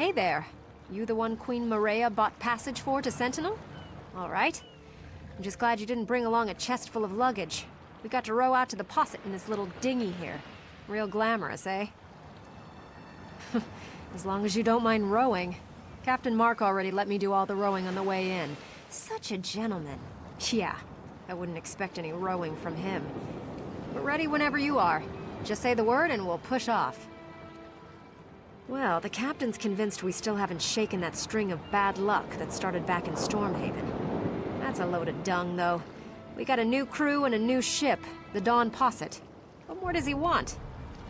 Hey there. You the one Queen Maria bought passage for to Sentinel? All right. I'm just glad you didn't bring along a chest full of luggage. We got to row out to the posset in this little dinghy here. Real glamorous, eh? As long as you don't mind rowing. Captain Mark already let me do all the rowing on the way in. Such a gentleman. Yeah, I wouldn't expect any rowing from him. We're ready whenever you are. Just say the word and we'll push off. Well, the captain's convinced we still haven't shaken that string of bad luck that started back in Stormhaven. That's a load of dung, though. We got a new crew and a new ship, the Dawn Posset. What more does he want?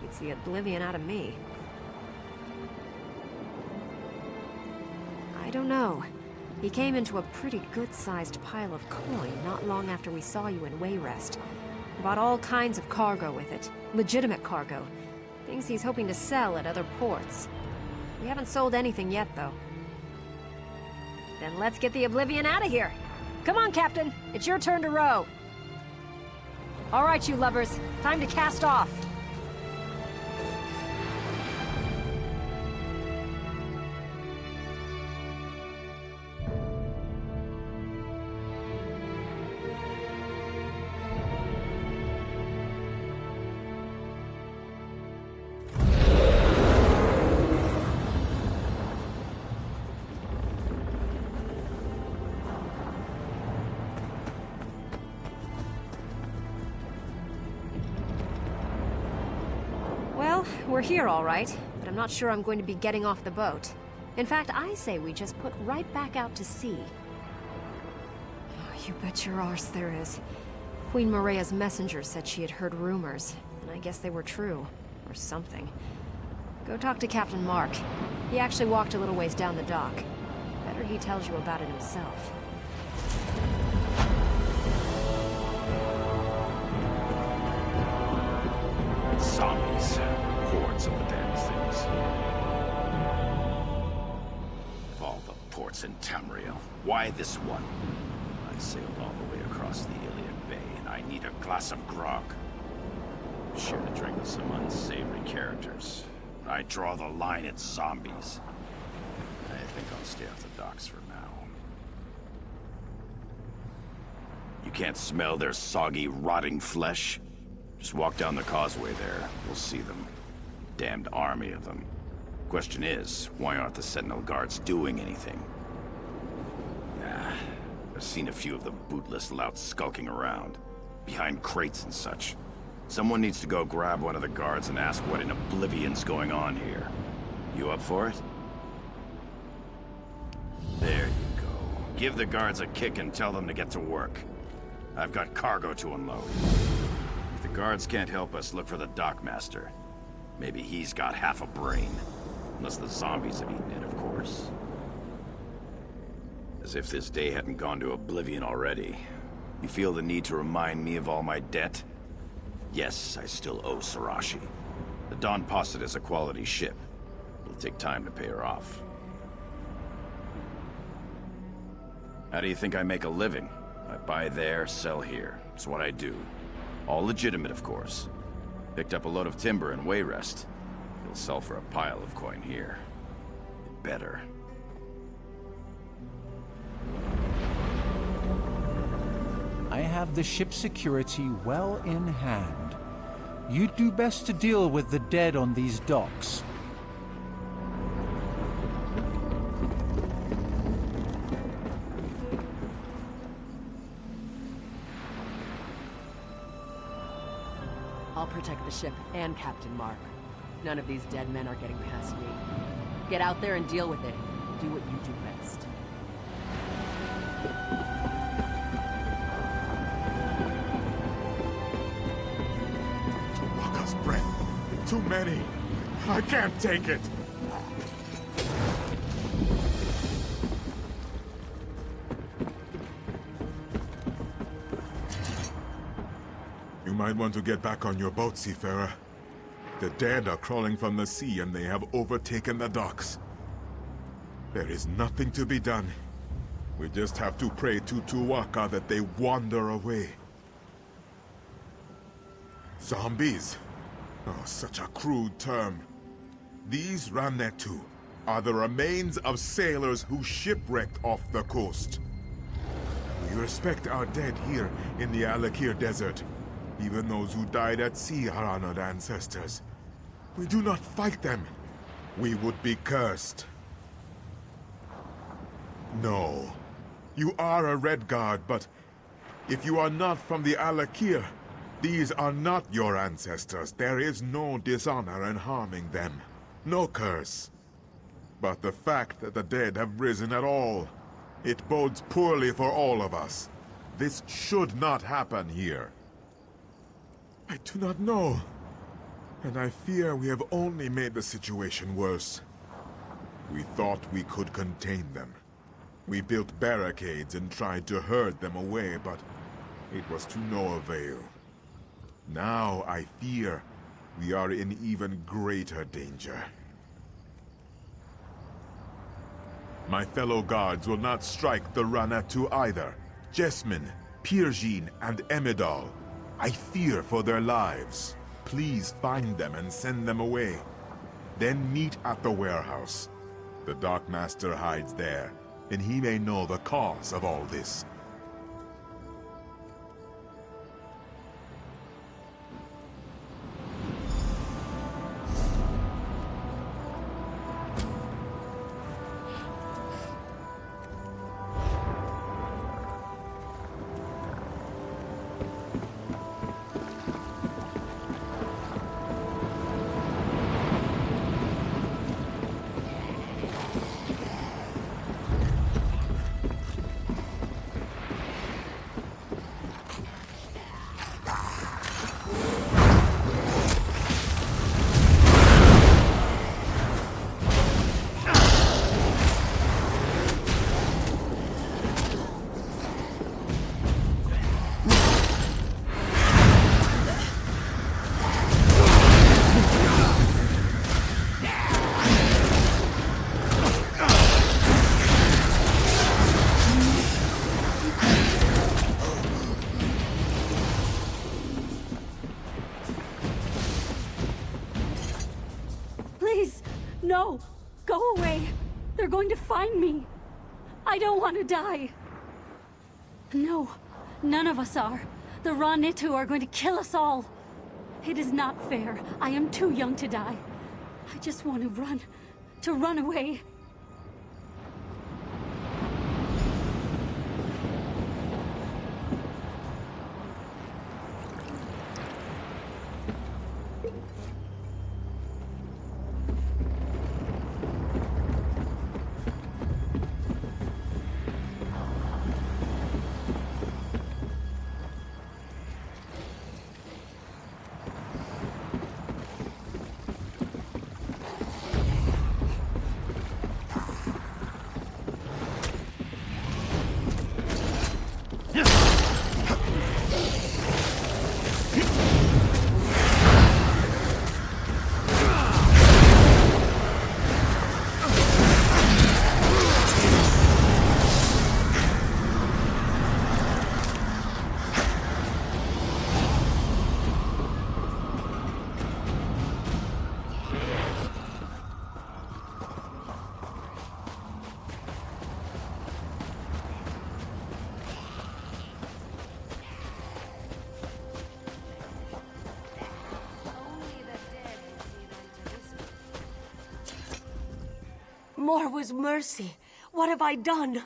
Beats the oblivion out of me. I don't know. He came into a pretty good-sized pile of coin not long after we saw you in Wayrest. Bought all kinds of cargo with it. Legitimate cargo. Things he's hoping to sell at other ports. We haven't sold anything yet, though. Then let's get the oblivion out of here! Come on, Captain! It's your turn to row! All right, you lovers. Time to cast off! We're here, all right, but I'm not sure I'm going to be getting off the boat. In fact, I say we just put right back out to sea. Oh, you bet your arse there is. Queen Maria's messenger said she had heard rumors, and I guess they were true. Or something. Go talk to Captain Mark. He actually walked a little ways down the dock. Better he tells you about it himself. Zombies. Hordes of the damn things. Of all the ports in Tamriel, why this one? I sailed all the way across the Iliad Bay, and I need a glass of grog. Share a drink with some unsavory characters. I draw the line at zombies. I think I'll stay off the docks for now. You can't smell their soggy, rotting flesh? Just walk down the causeway there. We'll see them. Damned army of them. Question is, why aren't the Sentinel guards doing anything? I've seen a few of the bootless louts skulking around, behind crates and such. Someone needs to go grab one of the guards and ask what in oblivion's going on here. You up for it? There you go. Give the guards a kick and tell them to get to work. I've got cargo to unload. If the guards can't help us, look for the dockmaster. Maybe he's got half a brain. Unless the zombies have eaten it, of course. As if this day hadn't gone to oblivion already. You feel the need to remind me of all my debt? Yes, I still owe Sarashi. The Dawn Posset is a quality ship. It'll take time to pay her off. How do you think I make a living? I buy there, sell here. It's what I do. All legitimate, of course. Picked up a load of timber in Wayrest. It'll sell for a pile of coin here. It better. I have the ship's security well in hand. You'd do best to deal with the dead on these docks. I'll protect the ship and Captain Mark. None of these dead men are getting past me. Get out there and deal with it. Do what you do best. Waka's breath. Too many. I can't take it. You might want to get back on your boat, seafarer. The dead are crawling from the sea and they have overtaken the docks. There is nothing to be done. We just have to pray to Tuwaka that they wander away. Zombies? Oh, such a crude term. These ran there too. are the remains of sailors who shipwrecked off the coast. We respect our dead here in the Alik'r desert. Even those who died at sea are honored ancestors. We do not fight them. We would be cursed. No. You are a Red Guard, but if you are not from the Alik'r, these are not your ancestors. There is no dishonor in harming them. No curse. But the fact that the dead have risen at all, it bodes poorly for all of us. This should not happen here. I do not know. And I fear we have only made the situation worse. We thought we could contain them. We built barricades and tried to herd them away, but it was to no avail. Now I fear we are in even greater danger. My fellow guards will not strike the Ranatu either. Jessamine, Pirjin, and Emidal. I fear for their lives. Please find them and send them away. Then meet at the warehouse. The Dark Master hides there, and he may know the cause of all this. No! Go away! They're going to find me! I don't want to die! No, none of us are. The Ranatu are going to kill us all. It is not fair. I am too young to die. I just want to run away. More was mercy. What have I done?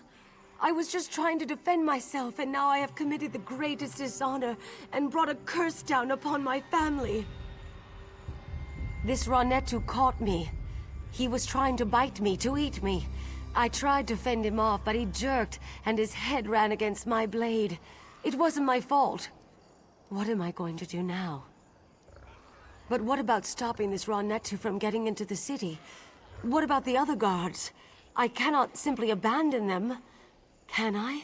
I was just trying to defend myself, and now I have committed the greatest dishonor and brought a curse down upon my family. This Ranatu caught me. He was trying to bite me, to eat me. I tried to fend him off, but he jerked, and his head ran against my blade. It wasn't my fault. What am I going to do now? But what about stopping this Ranatu from getting into the city? What about the other guards? I cannot simply abandon them, can I?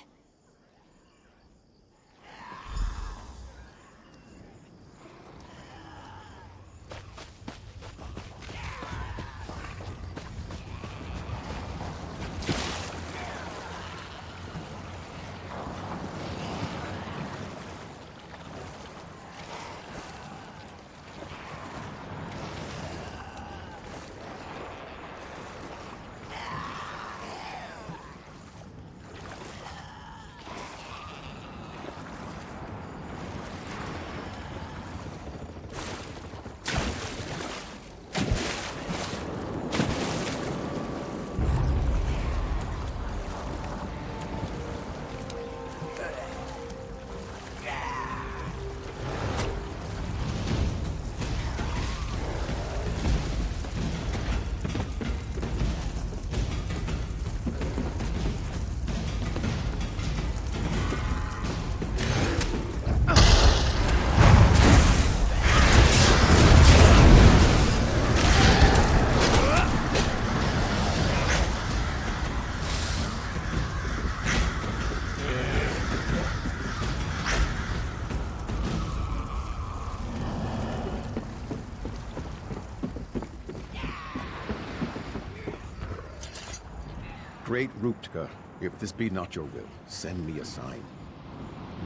Great Ruptka, if this be not your will, send me a sign.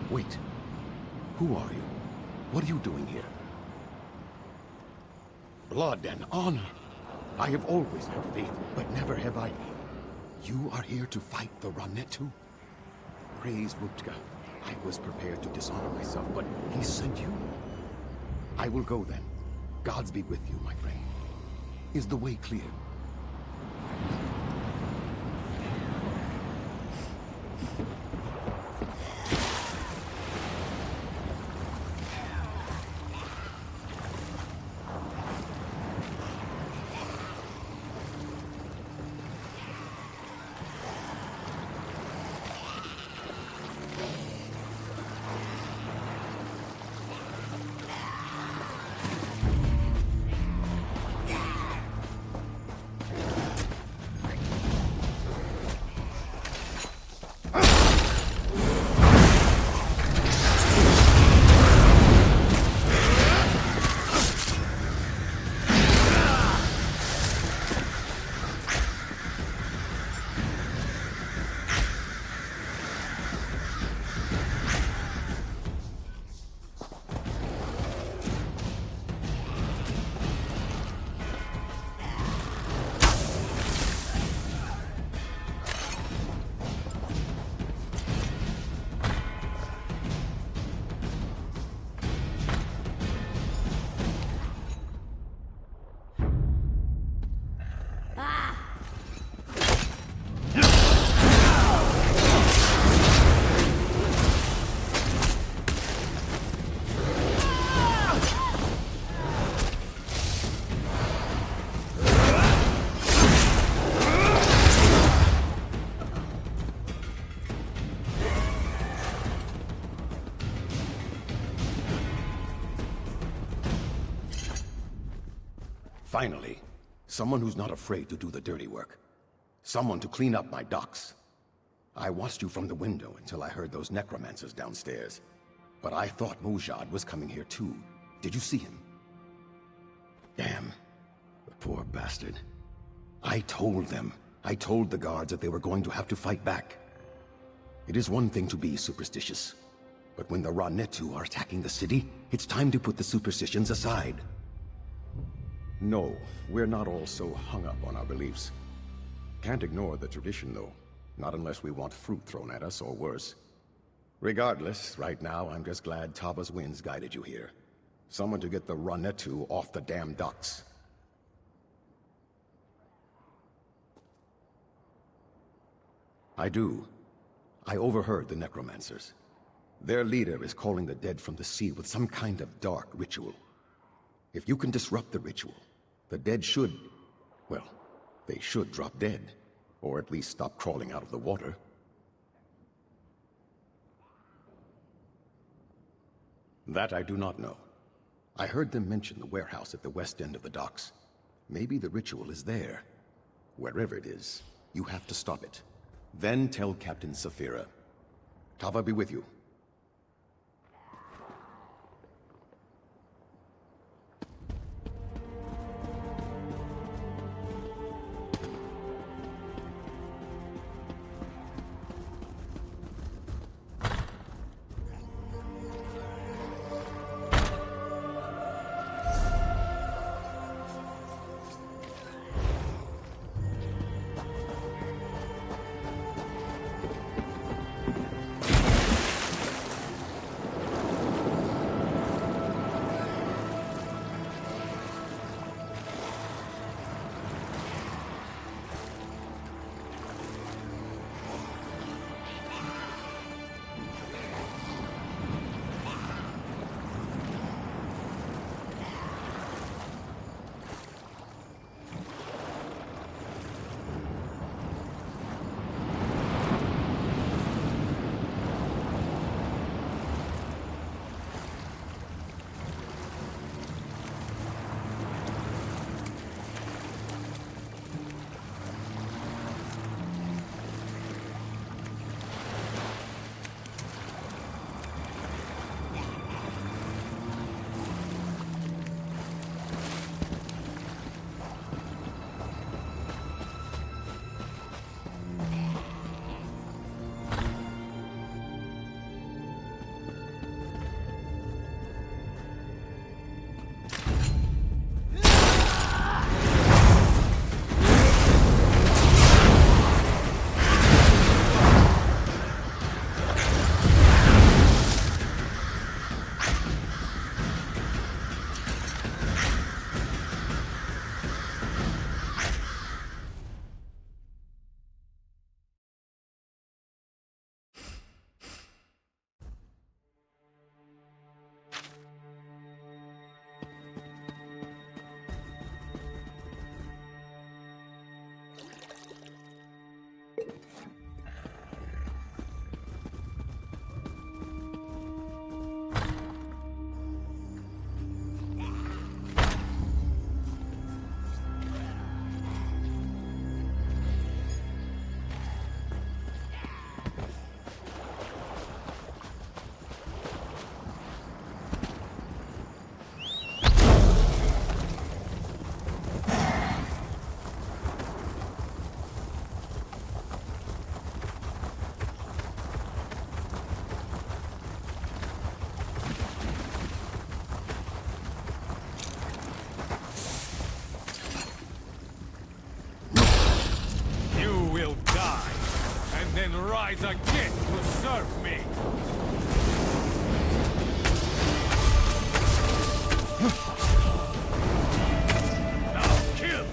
Wait. Who are you? What are you doing here? Blood and honor. I have always had faith, but never have I... You are here to fight the Ranetu? Praise Ruptka. I was prepared to dishonor myself, but he sent you? I will go then. Gods be with you, my friend. Is the way clear? Finally, someone who's not afraid to do the dirty work. Someone to clean up my docks. I watched you from the window until I heard those necromancers downstairs. But I thought Mujad was coming here too. Did you see him? Damn. The poor bastard. I told them. I told the guards that they were going to have to fight back. It is one thing to be superstitious. But when the Ranetu are attacking the city, it's time to put the superstitions aside. No, we're not all so hung up on our beliefs. Can't ignore the tradition, though. Not unless we want fruit thrown at us, or worse. Regardless, right now, I'm just glad Tava's winds guided you here. Someone to get the Ranetu off the damn docks. I do. I overheard the necromancers. Their leader is calling the dead from the sea with some kind of dark ritual. If you can disrupt the ritual, the dead should... well, they should drop dead. Or at least stop crawling out of the water. That I do not know. I heard them mention the warehouse at the west end of the docks. Maybe the ritual is there. Wherever it is, you have to stop it. Then tell Captain Saphira. Tava be with you. guys are fit to serve me! Now kill!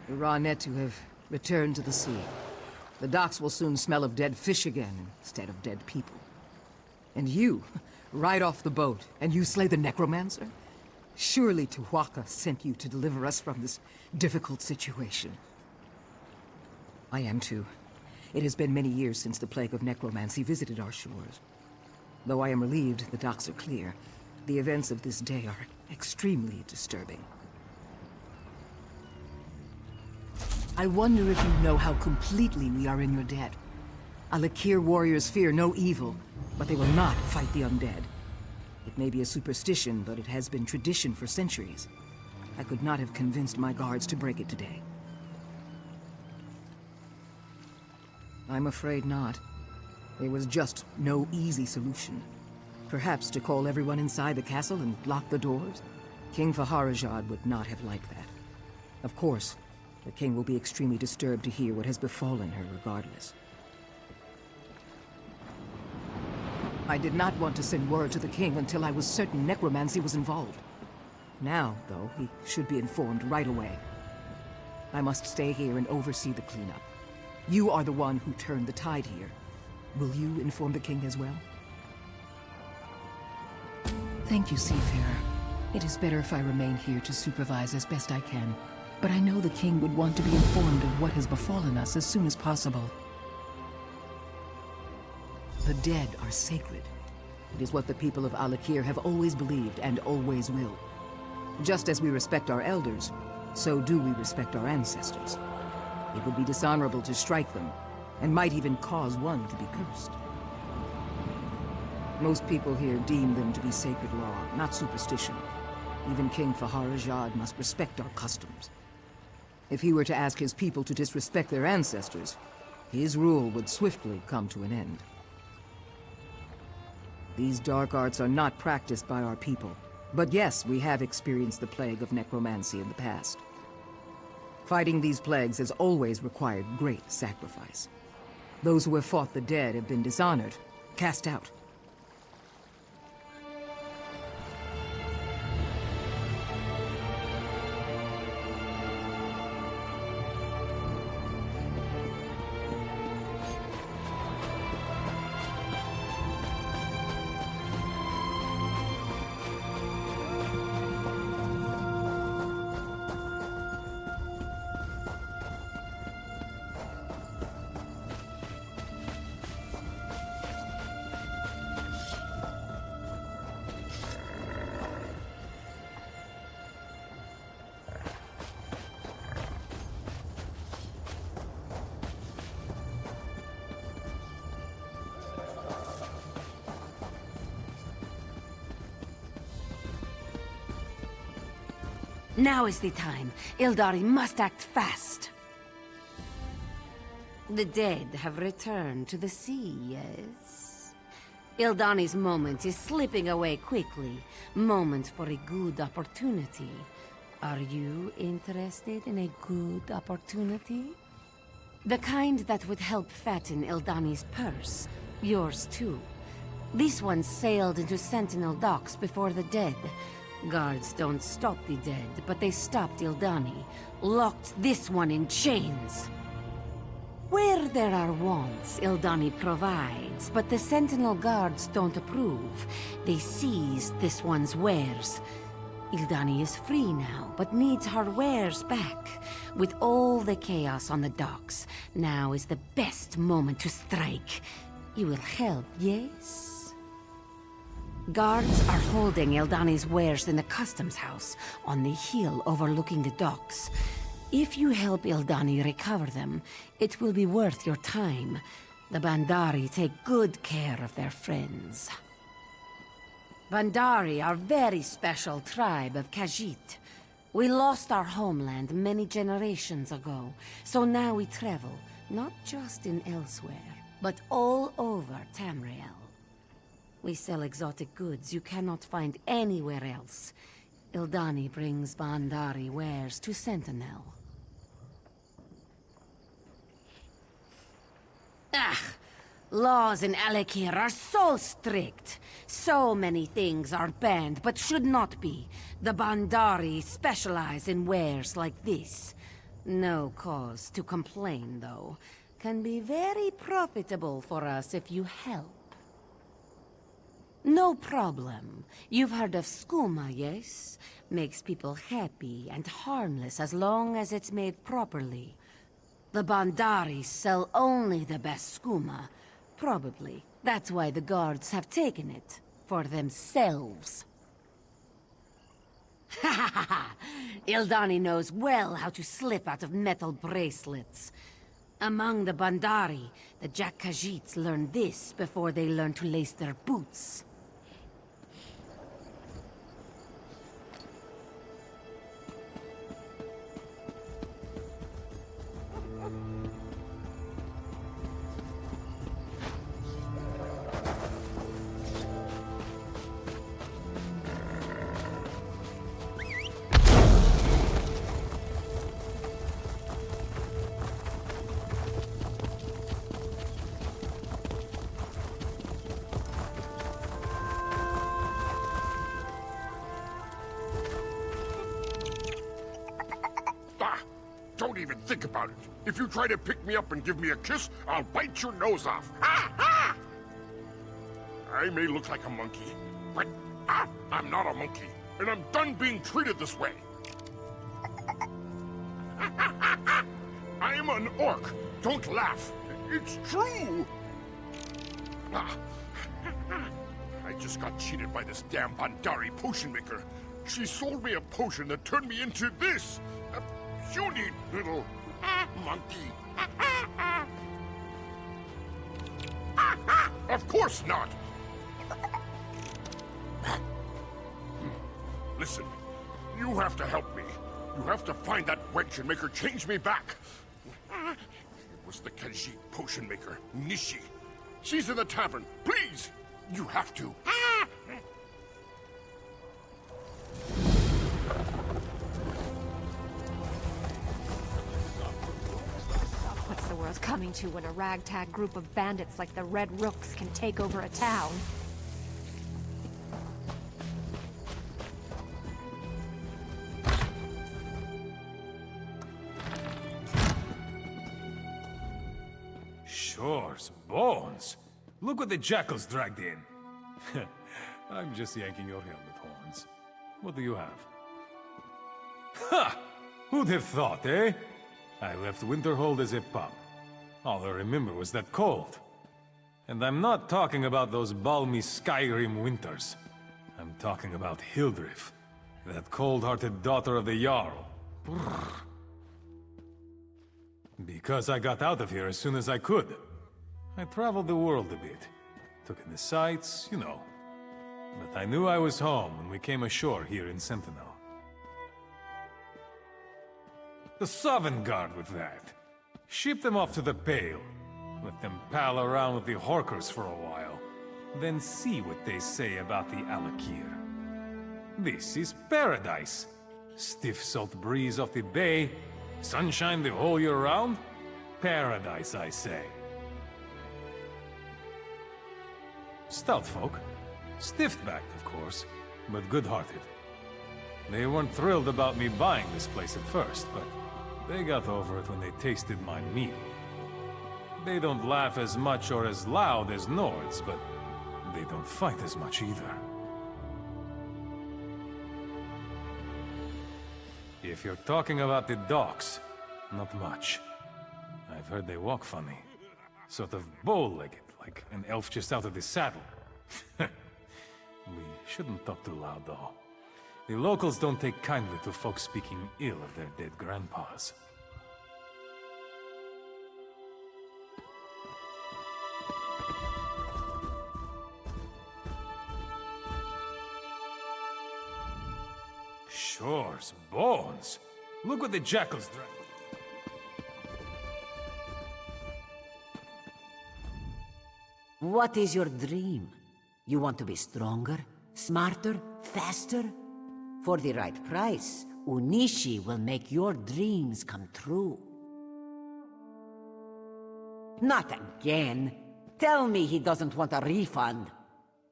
The raw Netu have returned to the sea. The docks will soon smell of dead fish again, instead of dead people. And you, ride off the boat, and you slay the necromancer? Surely Tuwaka sent you to deliver us from this difficult situation. I am too. It has been many years since the plague of necromancy visited our shores. Though I am relieved the docks are clear, the events of this day are extremely disturbing. I wonder if you know how completely we are in your debt. Alik'r warriors fear no evil, but they will not fight the undead. It may be a superstition, but it has been tradition for centuries. I could not have convinced my guards to break it today. I'm afraid not. There was just no easy solution. Perhaps to call everyone inside the castle and lock the doors? King Faharajad would not have liked that. Of course, the king will be extremely disturbed to hear what has befallen her regardless. I did not want to send word to the king until I was certain necromancy was involved. Now, though, he should be informed right away. I must stay here and oversee the cleanup. You are the one who turned the tide here. Will you inform the king as well? Thank you, Seafarer. It is better if I remain here to supervise as best I can. But I know the king would want to be informed of what has befallen us as soon as possible. The dead are sacred. It is what the people of Alik'r have always believed and always will. Just as we respect our elders, so do we respect our ancestors. It would be dishonorable to strike them, and might even cause one to be cursed. Most people here deem them to be sacred law, not superstition. Even King Faharajad must respect our customs. If he were to ask his people to disrespect their ancestors, his rule would swiftly come to an end. These dark arts are not practiced by our people, but yes, we have experienced the plague of necromancy in the past. Fighting these plagues has always required great sacrifice. Those who have fought the dead have been dishonored, cast out. Now is the time. Ildari must act fast. The dead have returned to the sea, yes? Ildani's moment is slipping away quickly. Moment for a good opportunity. Are you interested in a good opportunity? The kind that would help fatten Ildani's purse. Yours too. This one sailed into Sentinel docks before the dead. Guards don't stop the dead, but they stopped Ildani. Locked this one in chains. Where there are wants, Ildani provides, but the Sentinel guards don't approve. They seized this one's wares. Ildani is free now, but needs her wares back. With all the chaos on the docks, now is the best moment to strike. You will help, yes? Guards are holding Ildani's wares in the customs house, on the hill overlooking the docks. If you help Ildani recover them, it will be worth your time. The Bandari take good care of their friends. Bandari are very special tribe of Khajiit. We lost our homeland many generations ago, so now we travel, not just in elsewhere, but all over Tamriel. We sell exotic goods you cannot find anywhere else. Ildani brings Bandari wares to Sentinel. Laws in Alik'r are so strict. So many things are banned, but should not be. The Bandari specialize in wares like this. No cause to complain, though. Can be very profitable for us if you help. No problem. You've heard of skooma, yes? Makes people happy and harmless as long as it's made properly. The Bandari sell only the best skooma. Probably. That's why the guards have taken it. For themselves. Ha ha ha ha! Ildani knows well how to slip out of metal bracelets. Among the Bandari, the Jack Khajiits learn this before they learn to lace their boots. Don't even think about it. If you try to pick me up and give me a kiss, I'll bite your nose off. Ha ha! I may look like a monkey, but I'm not a monkey, and I'm done being treated this way. I'm an orc. Don't laugh. It's true. I just got cheated by this damn Bandari potion maker. She sold me a potion that turned me into this. You need little monkey. Of course not. Listen, you have to help me. You have to find that wench and make her change me back. It was the Khajiit potion maker, Nishi. She's in the tavern. Please, you have to. What's the world coming to when a ragtag group of bandits like the Red Rooks can take over a town? Sure, some bones. Look what the jackals dragged in. I'm just yanking your helmet horns. What do you have? Ha! Who'd have thought, eh? I left Winterhold as a pup. All I remember was that cold. And I'm not talking about those balmy Skyrim winters. I'm talking about Hildrif, that cold-hearted daughter of the Jarl. Brrr. Because I got out of here as soon as I could. I traveled the world a bit. Took in the sights, you know. But I knew I was home when we came ashore here in Sentinel. The Sovereign Guard with that. Ship them off to the Pale. Let them pal around with the Horkers for a while. Then see what they say about the Alik'r. This is paradise. Stiff salt breeze off the bay, sunshine the whole year round. Paradise, I say. Stout folk. Stiff-backed, of course, but good-hearted. They weren't thrilled about me buying this place at first, but they got over it when they tasted my meal. They don't laugh as much or as loud as Nords, but they don't fight as much either. If you're talking about the docks, not much. I've heard they walk funny. Sort of bow-legged, like an elf just out of the saddle. We shouldn't talk too loud, though. The locals don't take kindly to folks speaking ill of their dead grandpas. Shores, bones. Look what the jackals drag. What is your dream? You want to be stronger, smarter, faster? For the right price, Unishi will make your dreams come true. Not again. Tell me he doesn't want a refund.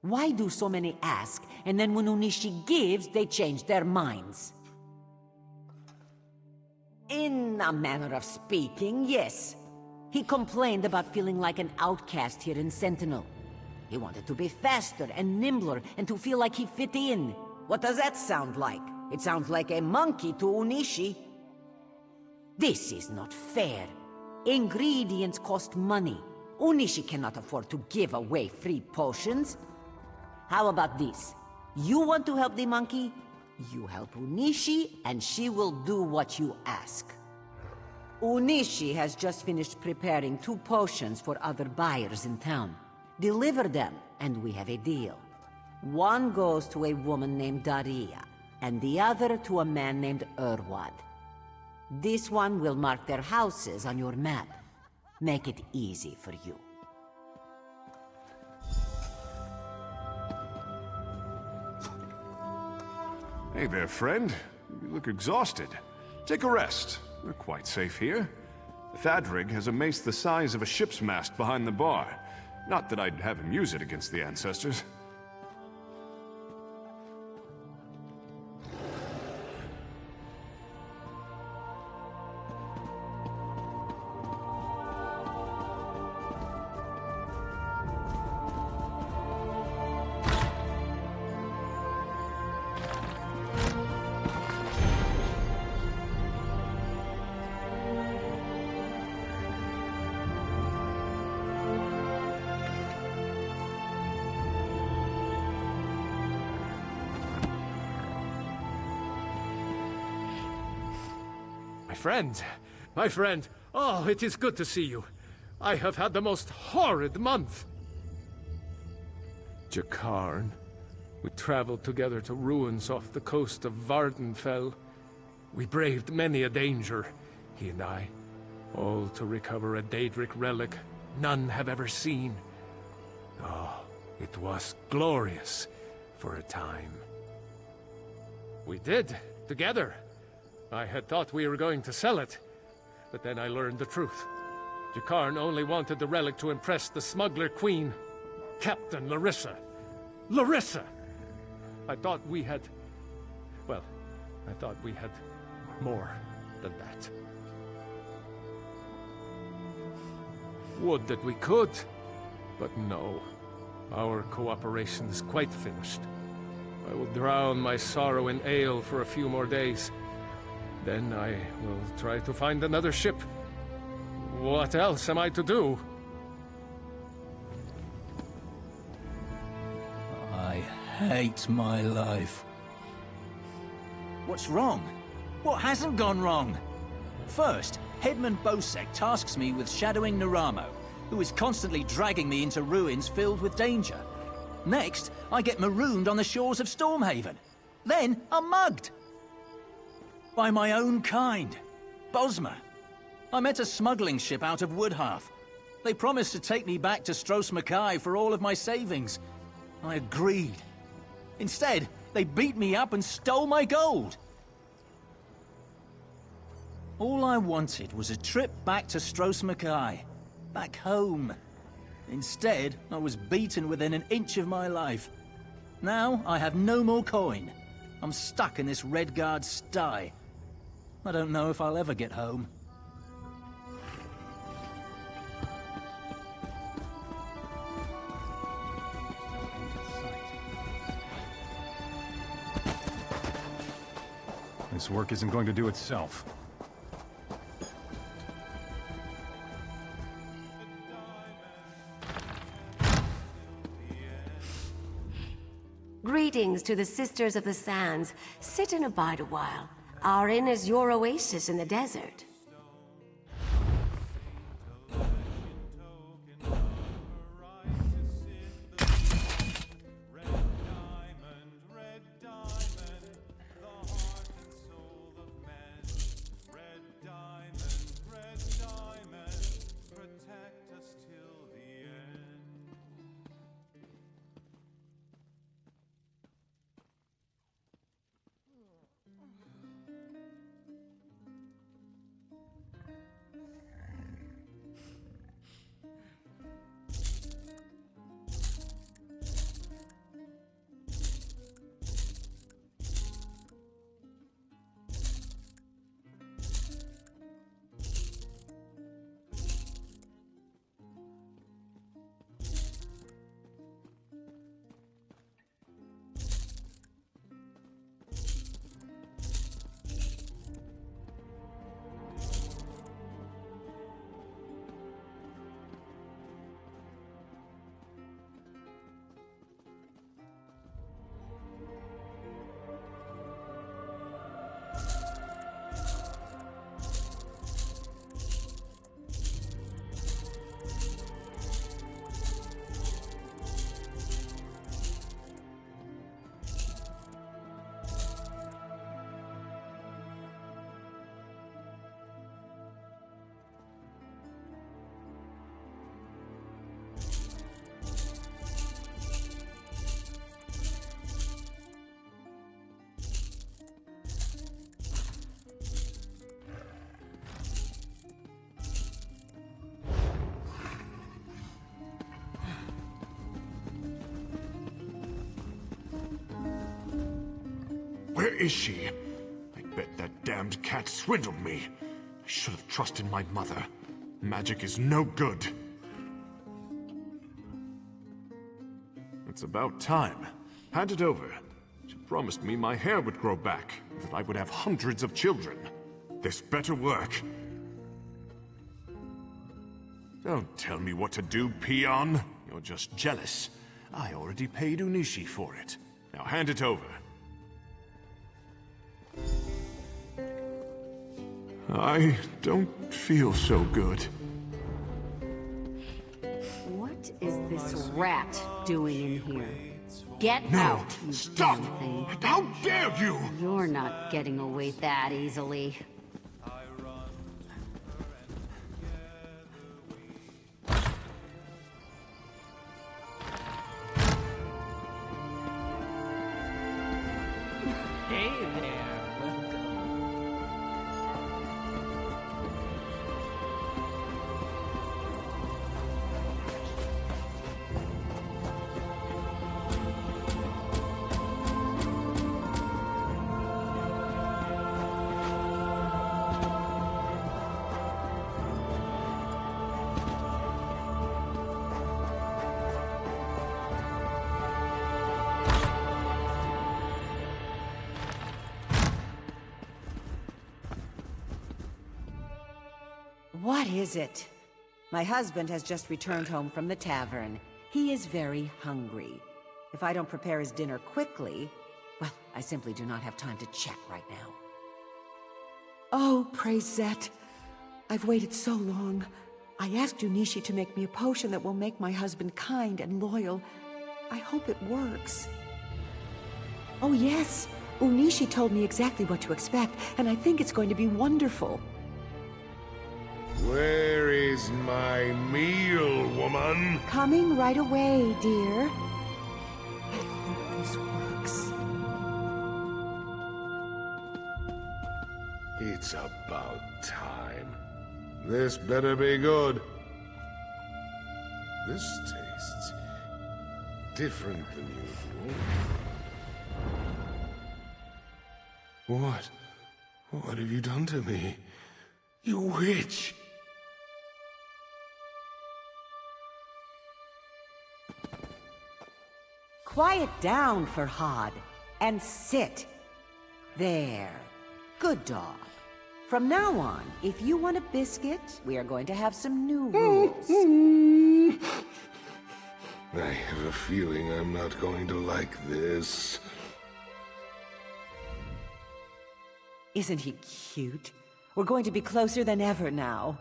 Why do so many ask, and then when Unishi gives, they change their minds? In a manner of speaking, yes. He complained about feeling like an outcast here in Sentinel. He wanted to be faster and nimbler and to feel like he fit in. What does that sound like? It sounds like a monkey to Unishi. This is not fair. Ingredients cost money. Unishi cannot afford to give away free potions. How about this? You want to help the monkey? You help Unishi, and she will do what you ask. Unishi has just finished preparing 2 potions for other buyers in town. Deliver them, and we have a deal. One goes to a woman named Daria, and the other to a man named Urwad. This one will mark their houses on your map. Make it easy for you. Hey there, friend. You look exhausted. Take a rest. We're quite safe here. Thadrig has a mace the size of a ship's mast behind the bar. Not that I'd have him use it against the ancestors. My friend, oh, it is good to see you. I have had the most horrid month. Jakarn. We traveled together to ruins off the coast of Vardenfell. We braved many a danger, he and I, all to recover a Daedric relic none have ever seen. Oh, it was glorious for a time. We did, together. I had thought we were going to sell it, but then I learned the truth. Jakarn only wanted the relic to impress the smuggler queen, Captain Larissa. Larissa! I thought we had... well, I thought we had more than that. Would that we could, but no. Our cooperation is quite finished. I will drown my sorrow in ale for a few more days. Then I will try to find another ship. What else am I to do? I hate my life. What's wrong? What hasn't gone wrong? First, Headman Bosek tasks me with shadowing Naramo, who is constantly dragging me into ruins filled with danger. Next, I get marooned on the shores of Stormhaven. Then, I'm mugged. By my own kind. Bosma. I met a smuggling ship out of Woodhearth. They promised to take me back to Stros Mackay for all of my savings. I agreed. Instead, they beat me up and stole my gold. All I wanted was a trip back to Stros Mackay. Back home. Instead, I was beaten within an inch of my life. Now, I have no more coin. I'm stuck in this Redguard sty. I don't know if I'll ever get home. This work isn't going to do itself. Greetings to the Sisters of the Sands. Sit and abide a while. Our inn is your oasis in the desert. Where is she? I bet that damned cat swindled me. I should have trusted my mother. Magic is no good. It's about time. Hand it over. She promised me my hair would grow back, and that I would have hundreds of children. This better work. Don't tell me what to do, peon. You're just jealous. I already paid Unishi for it. Now hand it over. I don't feel so good. What is this rat doing in here? Get No! out, you Stop! damn thing. How dare you! You're not getting away that easily. Hey there, welcome. What is it? My husband has just returned home from the tavern. He is very hungry. If I don't prepare his dinner quickly, well, I simply do not have time to chat right now. Oh, praise Zet. I've waited so long. I asked Unishi to make me a potion that will make my husband kind and loyal. I hope it works. Oh yes, Unishi told me exactly what to expect, and I think it's going to be wonderful. Where is my meal, woman? Coming right away, dear. I hope this works. It's about time. This better be good. This tastes different than usual. What? What have you done to me? You witch! Quiet down, Farhad, and sit. There. Good dog. From now on, if you want a biscuit, we are going to have some new rules. I have a feeling I'm not going to like this. Isn't he cute? We're going to be closer than ever now.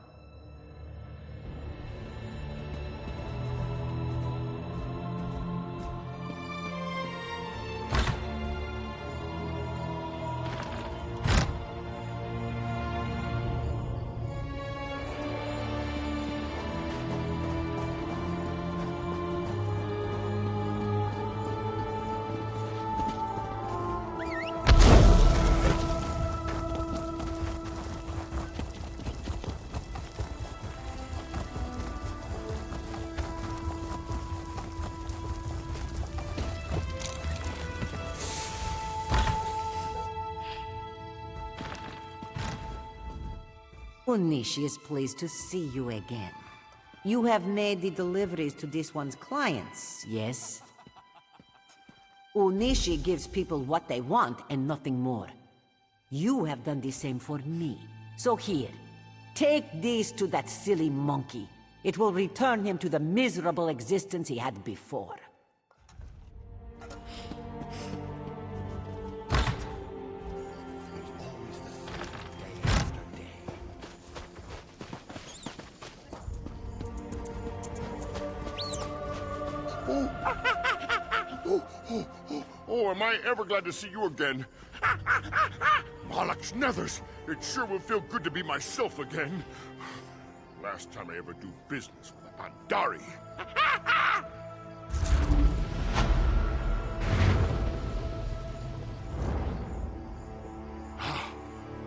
Unishi is pleased to see you again. You have made the deliveries to this one's clients, yes? Unishi gives people what they want and nothing more. You have done the same for me. So here, take these to that silly monkey. It will return him to the miserable existence he had before. Oh, am I ever glad to see you again. Malak's nethers! It sure will feel good to be myself again. Last time I ever do business with a Pandari.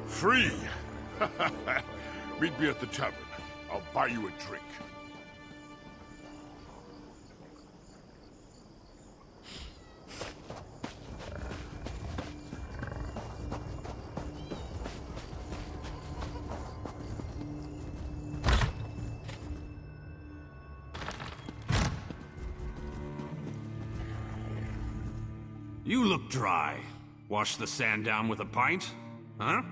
Free! Meet me at the tavern. I'll buy you a drink. You look dry. Wash the sand down with a pint? Huh?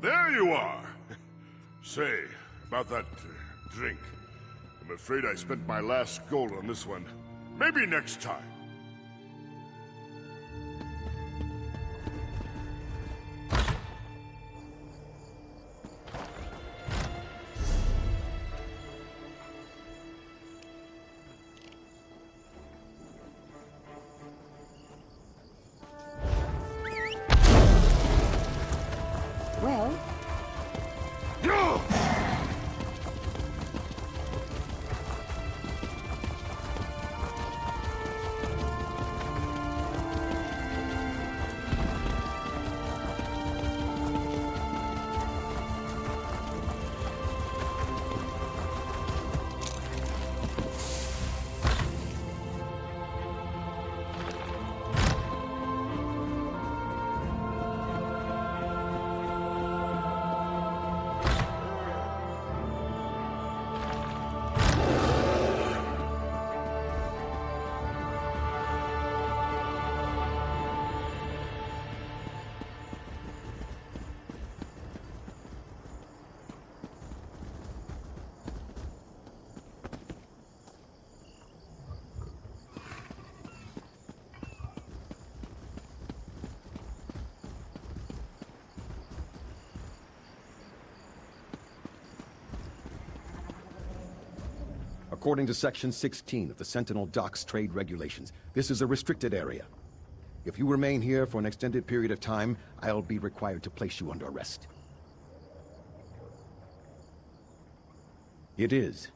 There you are! Say, about that drink. I'm afraid I spent my last gold on this one. Maybe next time. Well... According to Section 16 of the Sentinel Docks Trade Regulations, this is a restricted area. If you remain here for an extended period of time, I'll be required to place you under arrest. It is,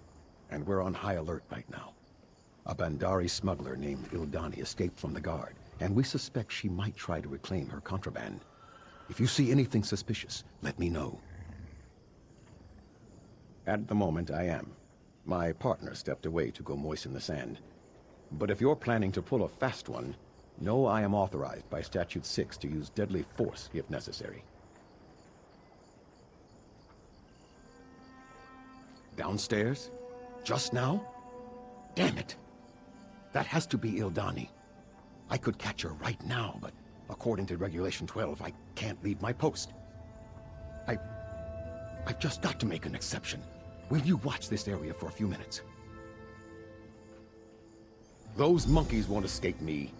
and we're on high alert right now. A Bandari smuggler named Ildani escaped from the guard, and we suspect she might try to reclaim her contraband. If you see anything suspicious, let me know. At the moment, I am. My partner stepped away to go moisten the sand. But if you're planning to pull a fast one, know I am authorized by Statute 6 to use deadly force if necessary. Downstairs? Just now? Damn it! That has to be Ildani. I could catch her right now, but according to Regulation 12, I can't leave my post. I've just got to make an exception. Will you watch this area for a few minutes? Those monkeys won't escape me.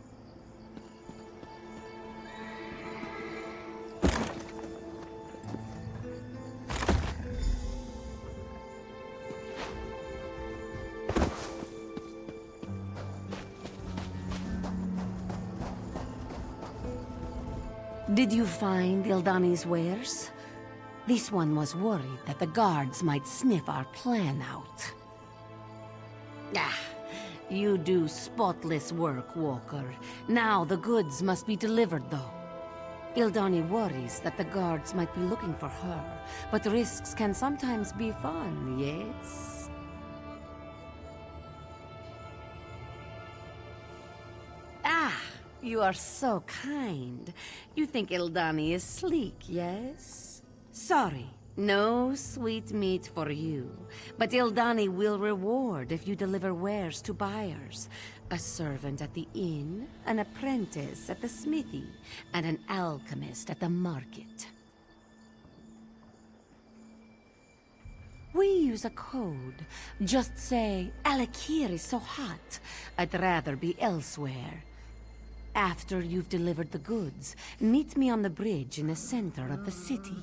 Did you find Ildani's wares? This one was worried that the guards might sniff our plan out. Ah, you do spotless work, Walker. Now the goods must be delivered, though. Ildani worries that the guards might be looking for her, but risks can sometimes be fun, yes? Ah, you are so kind. You think Ildani is sleek, yes? Sorry, no sweet meat for you. But Ildani will reward if you deliver wares to buyers. A servant at the inn, an apprentice at the smithy, and an alchemist at the market. We use a code. Just say, Alik'r is so hot. I'd rather be elsewhere. After you've delivered the goods, meet me on the bridge in the center of the city.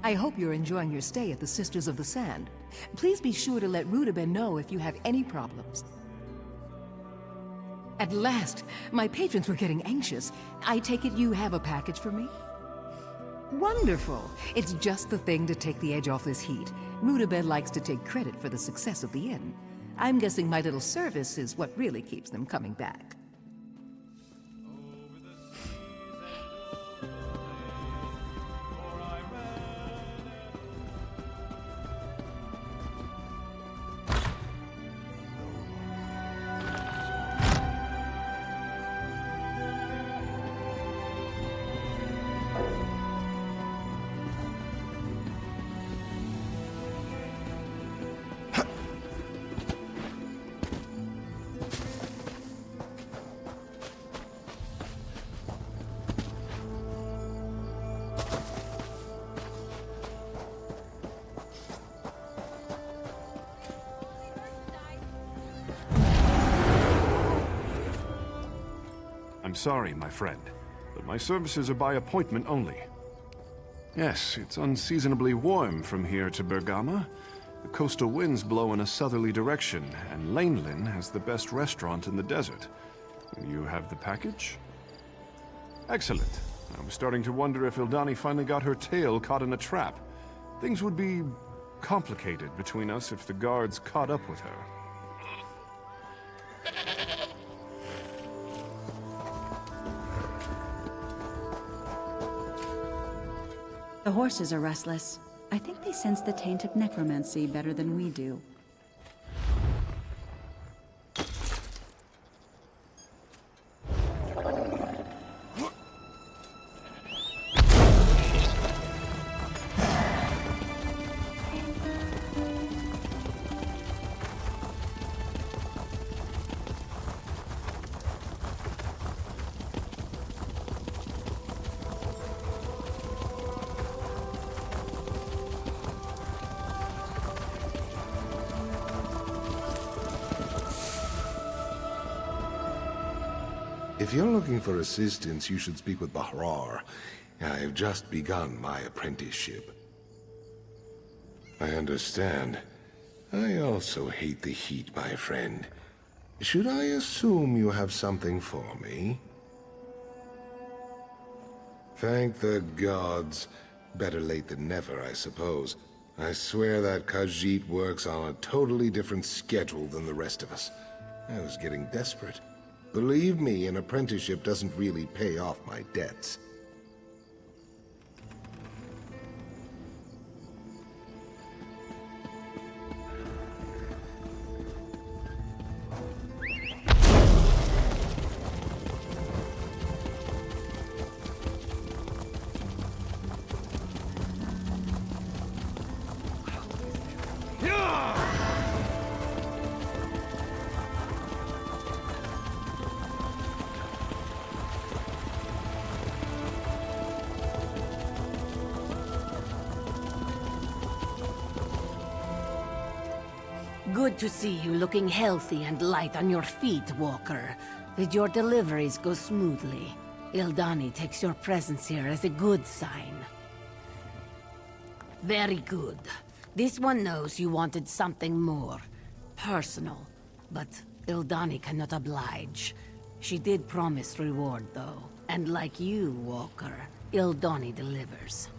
I hope you're enjoying your stay at the Sisters of the Sand. Please be sure to let Rudaben know if you have any problems. At last! My patrons were getting anxious. I take it you have a package for me? Wonderful! It's just the thing to take the edge off this heat. Rudaben likes to take credit for the success of the inn. I'm guessing my little service is what really keeps them coming back. I'm sorry, my friend, but my services are by appointment only. Yes, it's unseasonably warm from here to Bergama. The coastal winds blow in a southerly direction, and Lanelin has the best restaurant in the desert. You have the package? Excellent. I was starting to wonder if Ildani finally got her tail caught in a trap. Things would be complicated between us if the guards caught up with her. The horses are restless. I think they sense the taint of necromancy better than we do. If you're looking for assistance, you should speak with Bahrar. I have just begun my apprenticeship. I understand. I also hate the heat, my friend. Should I assume you have something for me? Thank the gods. Better late than never, I suppose. I swear that Khajiit works on a totally different schedule than the rest of us. I was getting desperate. Believe me, an apprenticeship doesn't really pay off my debts. Good to see you looking healthy and light on your feet, Walker. Did your deliveries go smoothly? Ildani takes your presence here as a good sign. Very good. This one knows you wanted something more personal, but Ildani cannot oblige. She did promise reward, though. And like you, Walker, Ildani delivers.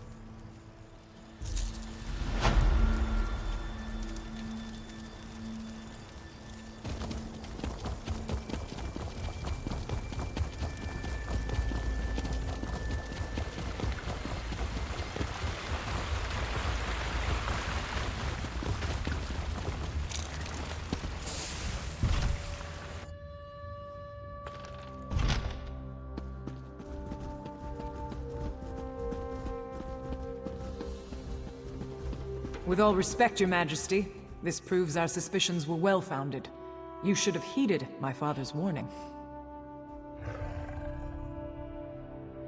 With all respect, Your Majesty, this proves our suspicions were well-founded. You should have heeded my father's warning.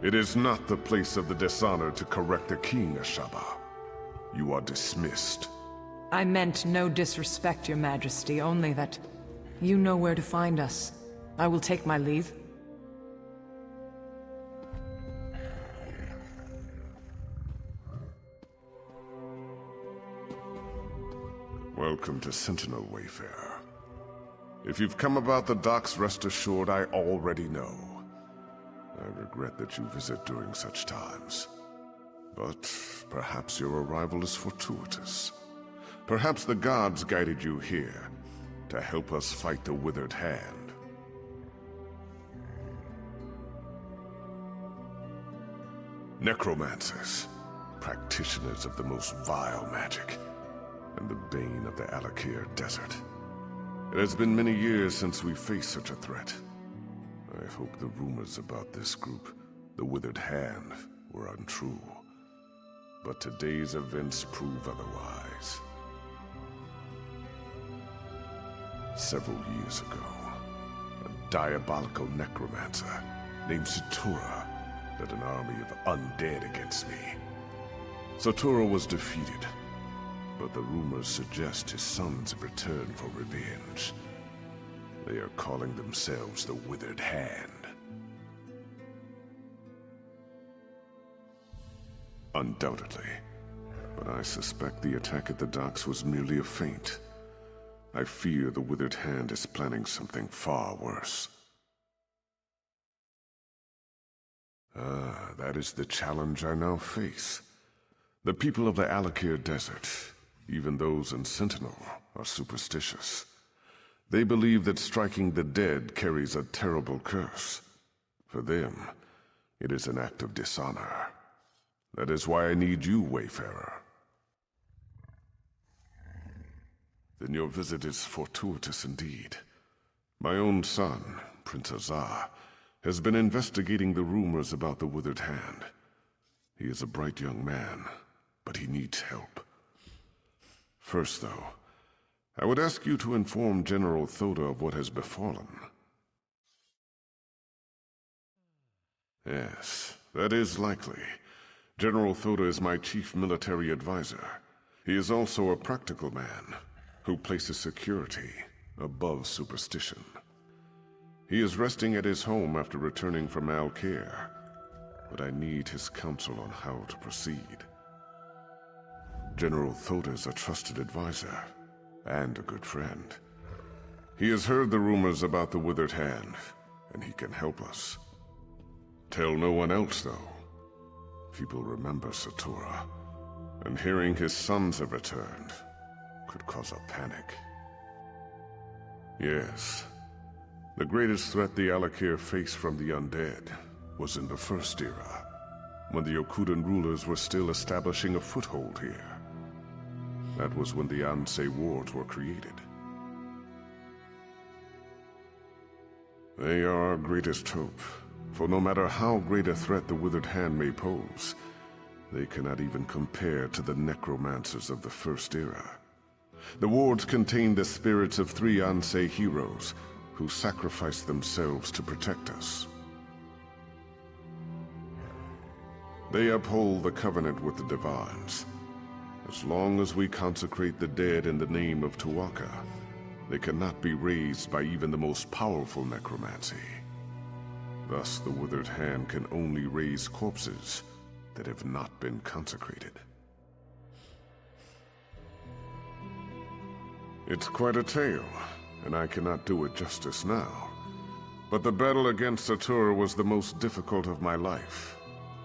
It is not the place of the dishonored to correct a king, Ashaba. You are dismissed. I meant no disrespect, Your Majesty, only that you know where to find us. I will take my leave. Welcome to Sentinel, Wayfarer. If you've come about the docks, rest assured I already know. I regret that you visit during such times. But perhaps your arrival is fortuitous. Perhaps the gods guided you here to help us fight the Withered Hand. Necromancers, practitioners of the most vile magic, and the bane of the Alik'r desert. It has been many years since we faced such a threat. I hope the rumors about this group, the Withered Hand, were untrue. But today's events prove otherwise. Several years ago, a diabolical necromancer named Satura led an army of undead against me. Satura was defeated, but the rumors suggest his sons have returned for revenge. They are calling themselves the Withered Hand. Undoubtedly, but I suspect the attack at the docks was merely a feint. I fear the Withered Hand is planning something far worse. That is the challenge I now face. The people of the Alik'r desert, even those in Sentinel, are superstitious. They believe that striking the dead carries a terrible curse. For them, it is an act of dishonor. That is why I need you, Wayfarer. Then your visit is fortuitous indeed. My own son, Prince Azar, has been investigating the rumors about the Withered Hand. He is a bright young man, but he needs help. First, though, I would ask you to inform General Thoda of what has befallen. Yes, that is likely. General Thoda is my chief military advisor. He is also a practical man who places security above superstition. He is resting at his home after returning from Alik'r, but I need his counsel on how to proceed. General Thoda is a trusted advisor and a good friend. He has heard the rumors about the Withered Hand, and he can help us. Tell no one else, though. People remember Satura, and hearing his sons have returned could cause a panic. Yes, the greatest threat the Alik'r faced from the undead was in the First Era, when the Yokudan rulers were still establishing a foothold here. That was when the Ansei Wards were created. They are our greatest hope, for no matter how great a threat the Withered Hand may pose, they cannot even compare to the necromancers of the First Era. The wards contain the spirits of 3 Ansei heroes who sacrificed themselves to protect us. They uphold the covenant with the Divines. As long as we consecrate the dead in the name of Tu'whacca, they cannot be raised by even the most powerful necromancy. Thus, the Withered Hand can only raise corpses that have not been consecrated. It's quite a tale, and I cannot do it justice now. But the battle against Satura was the most difficult of my life,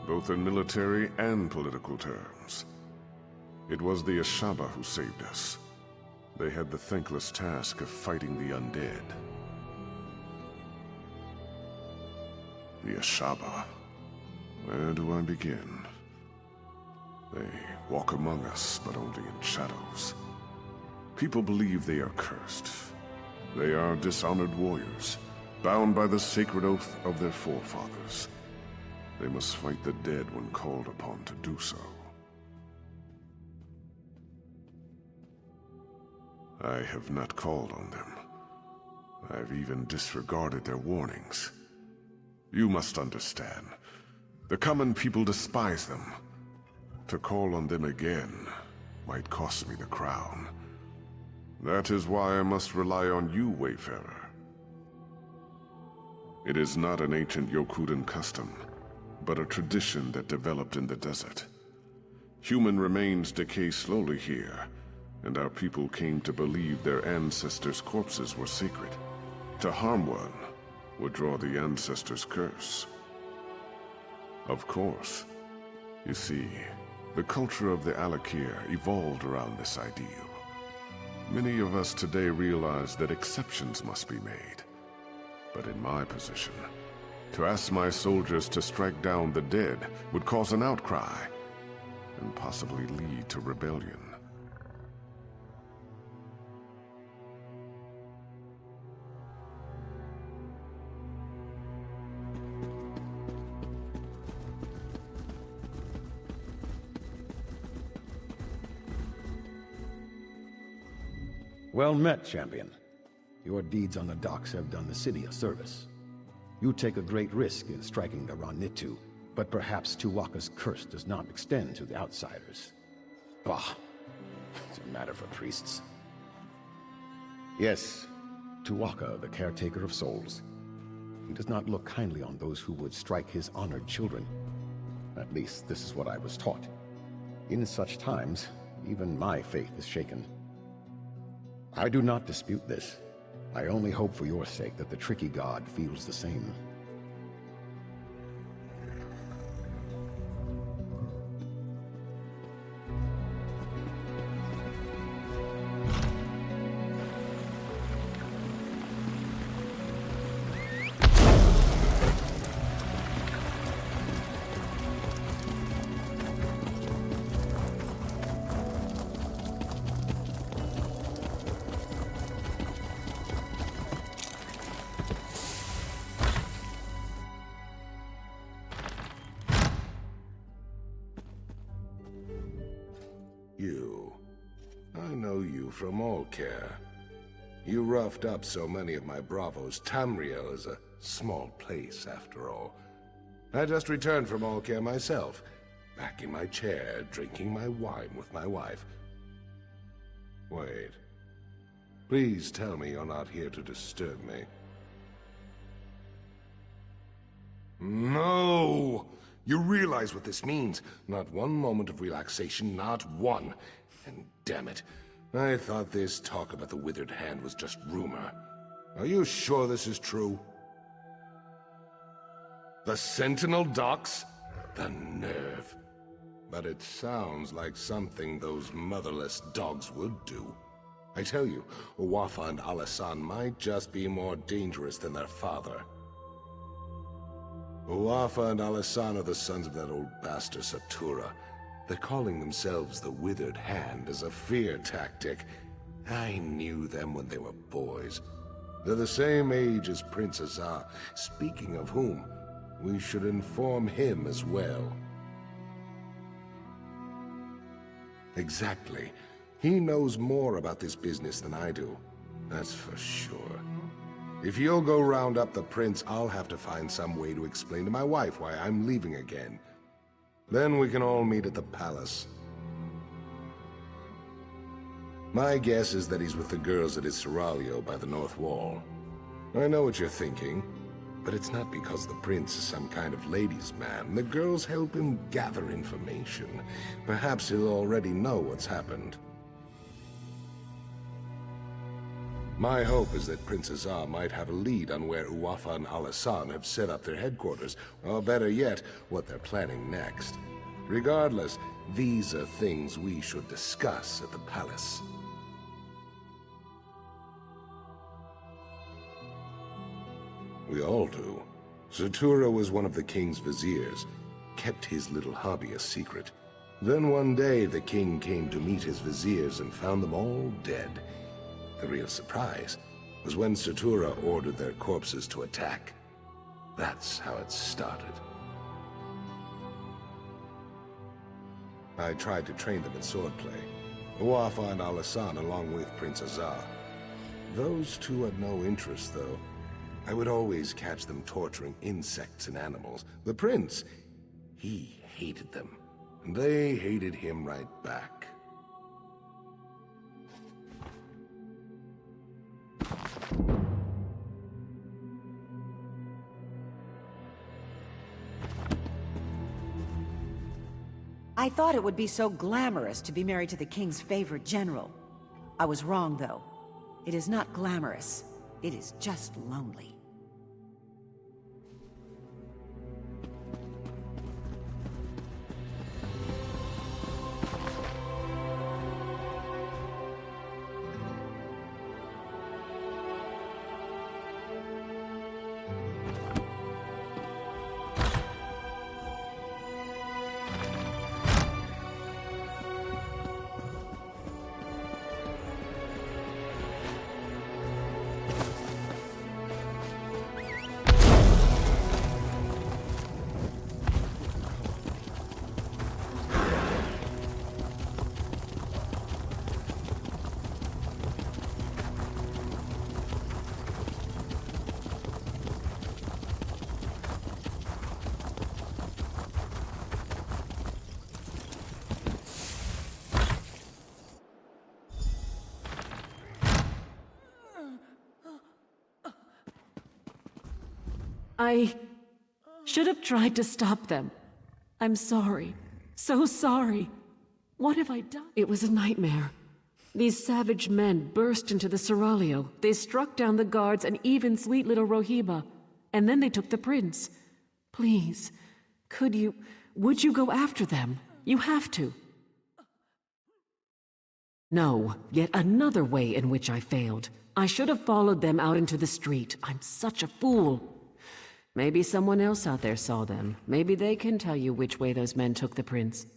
both in military and political terms. It was the Ashaba who saved us. They had the thankless task of fighting the undead. The Ashaba. Where do I begin? They walk among us, but only in shadows. People believe they are cursed. They are dishonored warriors, bound by the sacred oath of their forefathers. They must fight the dead when called upon to do so. I have not called on them. I've even disregarded their warnings. You must understand. The common people despise them. To call on them again might cost me the crown. That is why I must rely on you, Wayfarer. It is not an ancient Yokudan custom, but a tradition that developed in the desert. Human remains decay slowly here, and our people came to believe their ancestors' corpses were sacred. To harm one would draw the ancestors' curse. Of course. You see, the culture of the Alik'r evolved around this ideal. Many of us today realize that exceptions must be made. But in my position, to ask my soldiers to strike down the dead would cause an outcry, and possibly lead to rebellion. Well met, champion. Your deeds on the docks have done the city a service. You take a great risk in striking the Ranitu, but perhaps Tu'whacca's curse does not extend to the outsiders. Bah! It's a matter for priests. Yes, Tu'whacca, the caretaker of souls. He does not look kindly on those who would strike his honored children. At least, this is what I was taught. In such times, even my faith is shaken. I do not dispute this. I only hope for your sake that the tricky god feels the same. You. I know you from Alik'r. You roughed up so many of my bravos. Tamriel is a small place, after all. I just returned from Alik'r myself, back in my chair, drinking my wine with my wife. Wait. Please tell me you're not here to disturb me. No! You realize what this means. Not one moment of relaxation, not one. And damn it, I thought this talk about the withered hand was just rumor. Are you sure this is true? The Sentinel docks? The nerve. But it sounds like something those motherless dogs would do. I tell you, Uwafa and Alasan might just be more dangerous than their father. Uwafa and Alasan are the sons of that old bastard Satura. They're calling themselves the Withered Hand as a fear tactic. I knew them when they were boys. They're the same age as Prince Azar. Speaking of whom, we should inform him as well. Exactly. He knows more about this business than I do. That's for sure. If you'll go round up the prince, I'll have to find some way to explain to my wife why I'm leaving again. Then we can all meet at the palace. My guess is that he's with the girls at his seraglio by the north wall. I know what you're thinking, but it's not because the prince is some kind of ladies' man. The girls help him gather information. Perhaps he'll already know what's happened. My hope is that Prince Azar might have a lead on where Uwafa and Alasan have set up their headquarters, or better yet, what they're planning next. Regardless, these are things we should discuss at the palace. We all do. Satura was one of the king's viziers, kept his little hobby a secret. Then one day the king came to meet his viziers and found them all dead. The real surprise was when Satura ordered their corpses to attack. That's how it started. I tried to train them in swordplay. Uwafa and Alasan along with Prince Azar. Those two had no interest, though. I would always catch them torturing insects and animals. The prince, he hated them. And they hated him right back. I thought it would be so glamorous to be married to the king's favorite general. I was wrong, though. It is not glamorous. It is just lonely. I should have tried to stop them. I'm sorry. So sorry. What have I done? It was a nightmare. These savage men burst into the seraglio. They struck down the guards and even sweet little Rohiba. And then they took the prince. Please, would you go after them? You have to. No, yet another way in which I failed. I should have followed them out into the street. I'm such a fool. Maybe someone else out there saw them. Maybe they can tell you which way those men took the prince.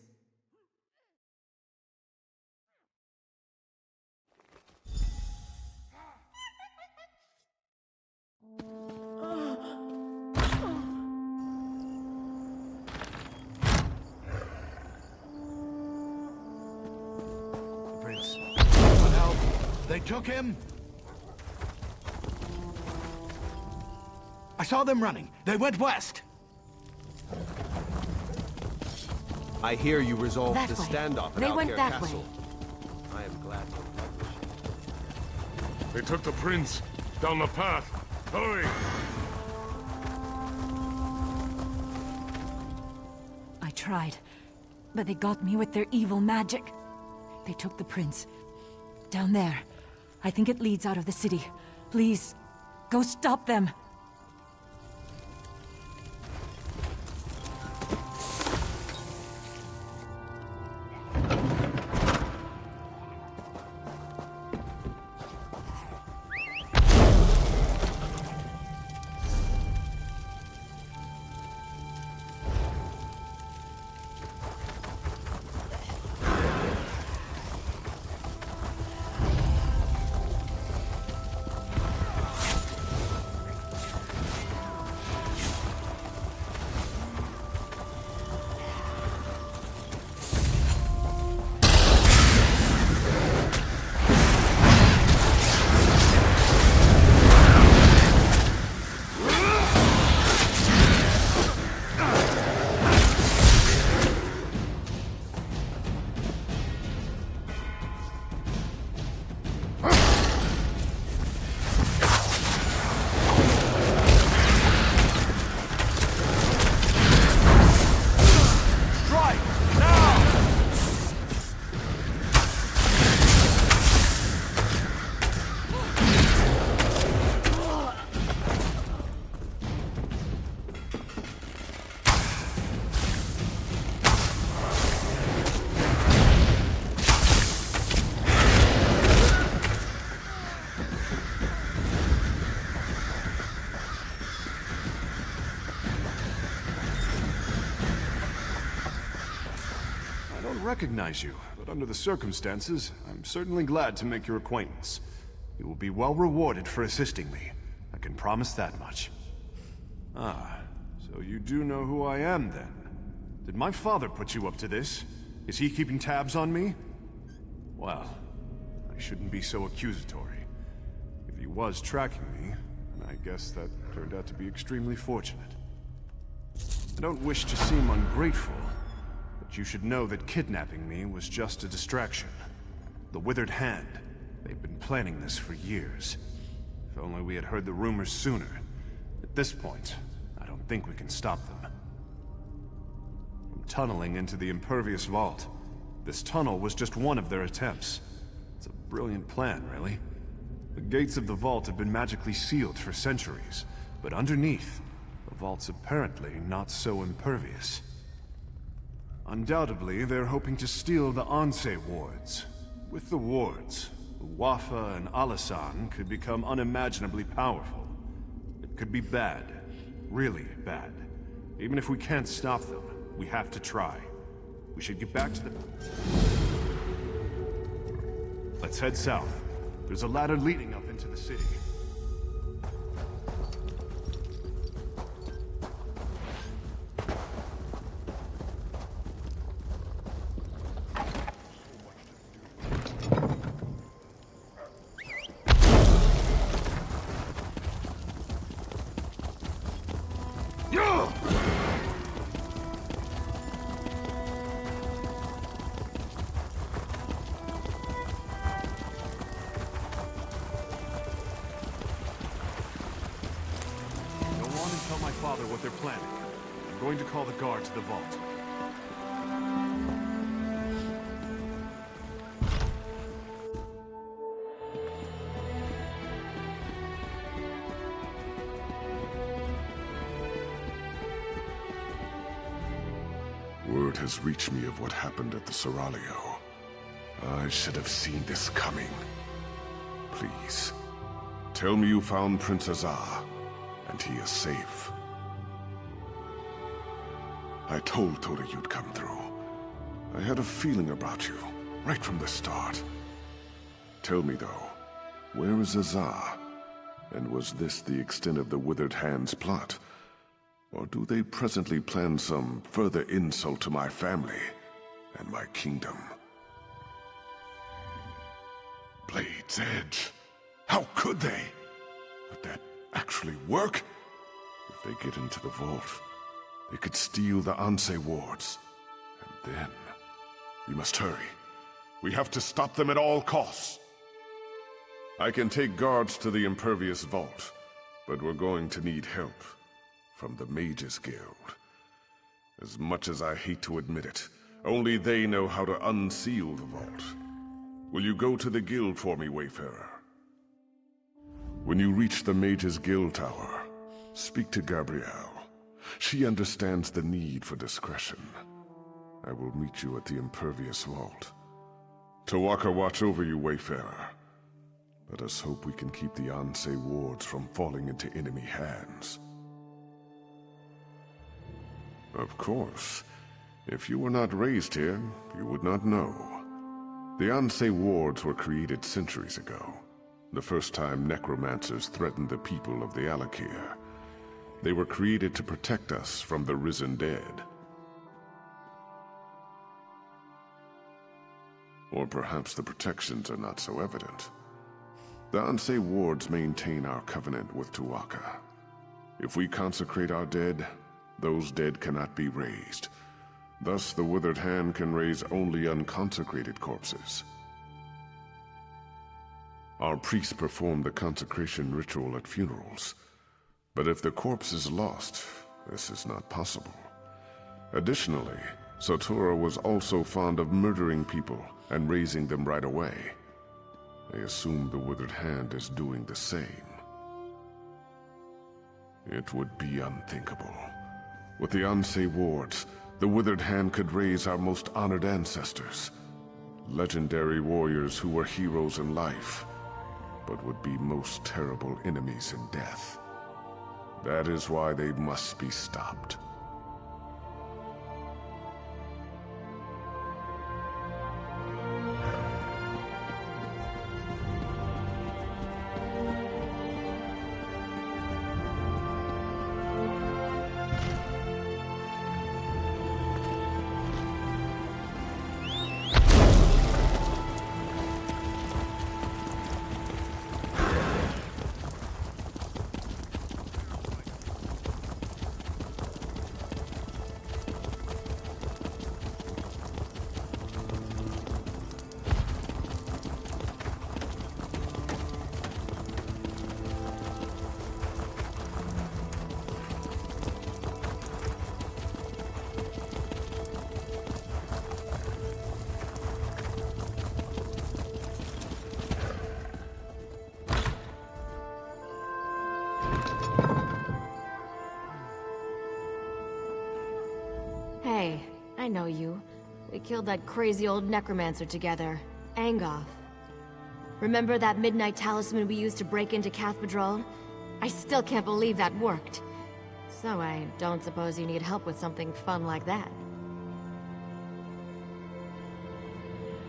They took him? I saw them running. They went west. I hear you resolved That the way. standoff at They went Alik'r that Castle. way. I am glad to They took the prince down the path. Hurry! I tried, but they got me with their evil magic. They took the prince. Down there. I think it leads out of the city. Please, go stop them. Recognize you, but under the circumstances, I'm certainly glad to make your acquaintance. You will be well rewarded for assisting me. I can promise that much. Ah, so you do know who I am, then? Did my father put you up to this? Is he keeping tabs on me? Well, I shouldn't be so accusatory. If he was tracking me, then I guess that turned out to be extremely fortunate. I don't wish to seem ungrateful, but you should know that kidnapping me was just a distraction. The Withered Hand. They've been planning this for years. If only we had heard the rumors sooner. At this point, I don't think we can stop them. I'm tunneling into the Impervious Vault. This tunnel was just one of their attempts. It's a brilliant plan, really. The gates of the vault have been magically sealed for centuries, but underneath, the vault's apparently not so impervious. Undoubtedly, they're hoping to steal the Anse wards. With the wards, Wafa and Alisan could become unimaginably powerful. It could be bad. Really bad. Even if we can't stop them, we have to try. We should get back to the... Let's head south. There's a ladder leading up into the city. What they're planning. I'm going to call the guard to the vault. Word has reached me of what happened at the Seraglio. I should have seen this coming. Please, tell me you found Prince Azar, and he is safe. I told Toda you'd come through. I had a feeling about you, right from the start. Tell me though, where is Azar? And was this the extent of the Withered Hand's plot? Or do they presently plan some further insult to my family and my kingdom? Blade's Edge. How could they? Could that actually work? If they get into the vault, they could steal the Anse wards. And then... we must hurry. We have to stop them at all costs. I can take guards to the Impervious Vault, but we're going to need help from the Mages Guild. As much as I hate to admit it, only they know how to unseal the vault. Will you go to the guild for me, Wayfarer? When you reach the Mages Guild Tower, speak to Gabrielle. She understands the need for discretion. I will meet you at the Impervious Vault. Tawaka watch over you, Wayfarer. Let us hope we can keep the Anse wards from falling into enemy hands. Of course. If you were not raised here, you would not know. The Anse wards were created centuries ago, the first time necromancers threatened the people of the Alik'r. They were created to protect us from the risen dead. Or perhaps the protections are not so evident. The Anse wards maintain our covenant with Tuwaka. If we consecrate our dead, those dead cannot be raised. Thus, the Withered Hand can raise only unconsecrated corpses. Our priests perform the consecration ritual at funerals. But if the corpse is lost, this is not possible. Additionally, Satora was also fond of murdering people and raising them right away. I assume the Withered Hand is doing the same. It would be unthinkable. With the Anse wards, the Withered Hand could raise our most honored ancestors. Legendary warriors who were heroes in life, but would be most terrible enemies in death. That is why they must be stopped. Hey, I know you. We killed that crazy old necromancer together, Angoth. Remember that midnight talisman we used to break into Cathedral? I still can't believe that worked. So I don't suppose you need help with something fun like that.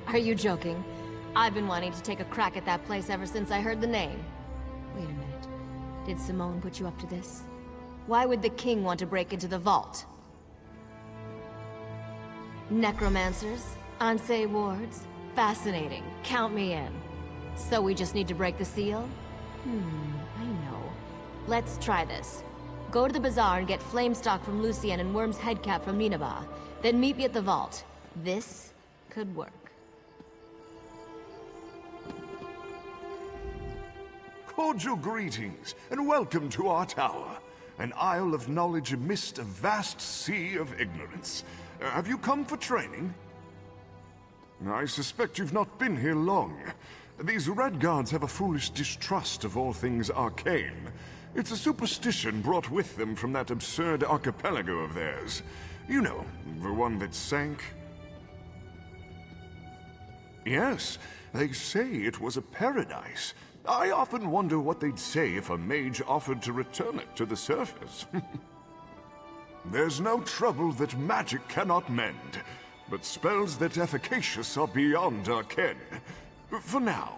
Are you joking? I've been wanting to take a crack at that place ever since I heard the name. Wait a minute. Did Simone put you up to this? Why would the king want to break into the vault? Necromancers? Anse wards? Fascinating. Count me in. So we just need to break the seal? I know. Let's try this. Go to the bazaar and get Flamestock from Lucien and Worm's headcap from Nineveh. Then meet me at the vault. This could work. Cordial greetings, and welcome to our tower. An isle of knowledge amidst a vast sea of ignorance. Have you come for training? I suspect you've not been here long. These Red Guards have a foolish distrust of all things arcane. It's a superstition brought with them from that absurd archipelago of theirs. You know, the one that sank. Yes, they say it was a paradise. I often wonder what they'd say if a mage offered to return it to the surface. There's no trouble that magic cannot mend, but spells that efficacious are beyond our ken. For now.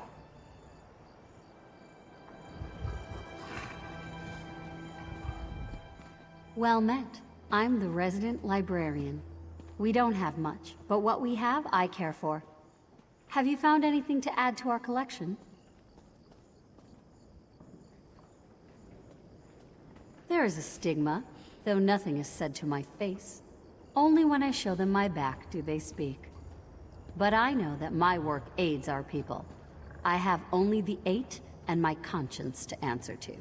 Well met. I'm the resident librarian. We don't have much, but what we have, I care for. Have you found anything to add to our collection? There is a stigma, though nothing is said to my face. Only when I show them my back do they speak. But I know that my work aids our people. I have only the 8 and my conscience to answer to.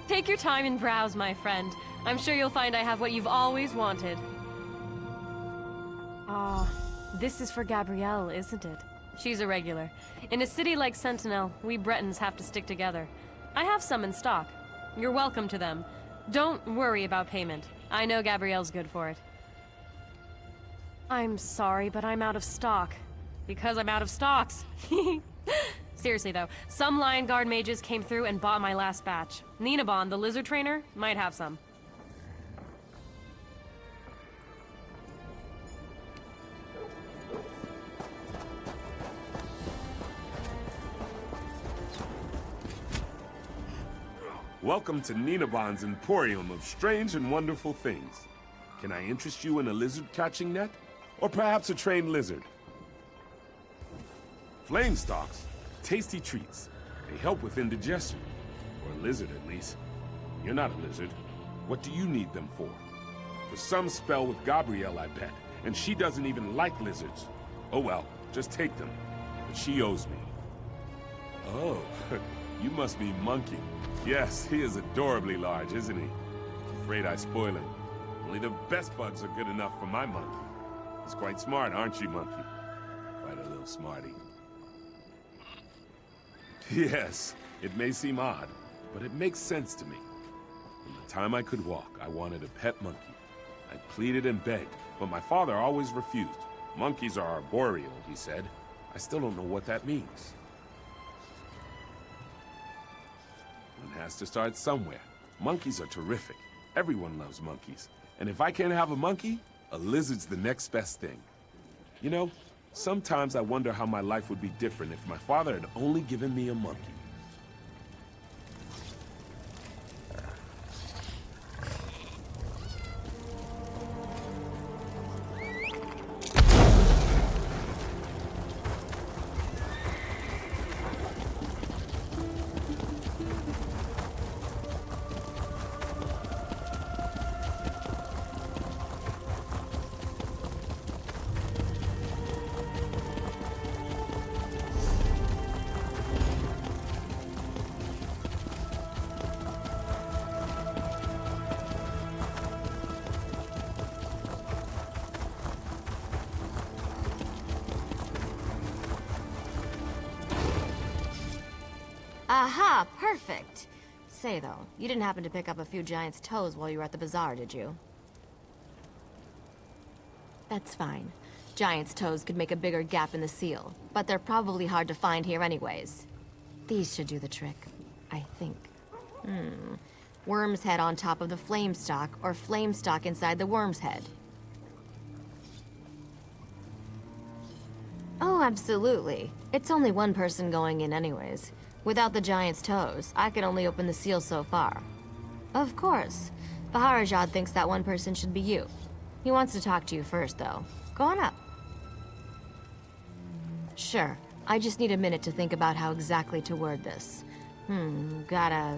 Take your time and browse, my friend. I'm sure you'll find I have what you've always wanted. Ah, this is for Gabrielle, isn't it? She's a regular. In a city like Sentinel, we Bretons have to stick together. I have some in stock. You're welcome to them. Don't worry about payment. I know Gabrielle's good for it. I'm sorry, but I'm out of stock. Because I'm out of stocks. Seriously though, some Lion Guard mages came through and bought my last batch. Ninabon, the lizard trainer, might have some. Welcome to Ninabon's Emporium of strange and wonderful things. Can I interest you in a lizard catching net? Or perhaps a trained lizard? Flame stalks? Tasty treats. They help with indigestion. Or a lizard, at least. You're not a lizard. What do you need them for? For some spell with Gabrielle, I bet. And she doesn't even like lizards. Oh well, just take them. But she owes me. Oh, you must be Monkey. Yes, he is adorably large, isn't he? Afraid I spoil him. Only the best bugs are good enough for my monkey. He's quite smart, aren't you, Monkey? Quite a little smarty. Yes, it may seem odd, but it makes sense to me. From the time I could walk, I wanted a pet monkey. I pleaded and begged, but my father always refused. Monkeys are arboreal, he said. I still don't know what that means. One has to start somewhere. Monkeys are terrific. Everyone loves monkeys. And if I can't have a monkey, a lizard's the next best thing. You know, sometimes I wonder how my life would be different if my father had only given me a monkey. Aha, perfect. Say though, you didn't happen to pick up a few giant's toes while you were at the bazaar, did you? That's fine. Giant's toes could make a bigger gap in the seal, but they're probably hard to find here anyways. These should do the trick, I think. Worm's head on top of the flame stalk, or flame stalk inside the worm's head. Oh, absolutely. It's only one person going in anyways. Without the giant's toes, I could only open the seal so far. Of course. Baharajad thinks that one person should be you. He wants to talk to you first, though. Go on up. Sure. I just need a minute to think about how exactly to word this. Gotta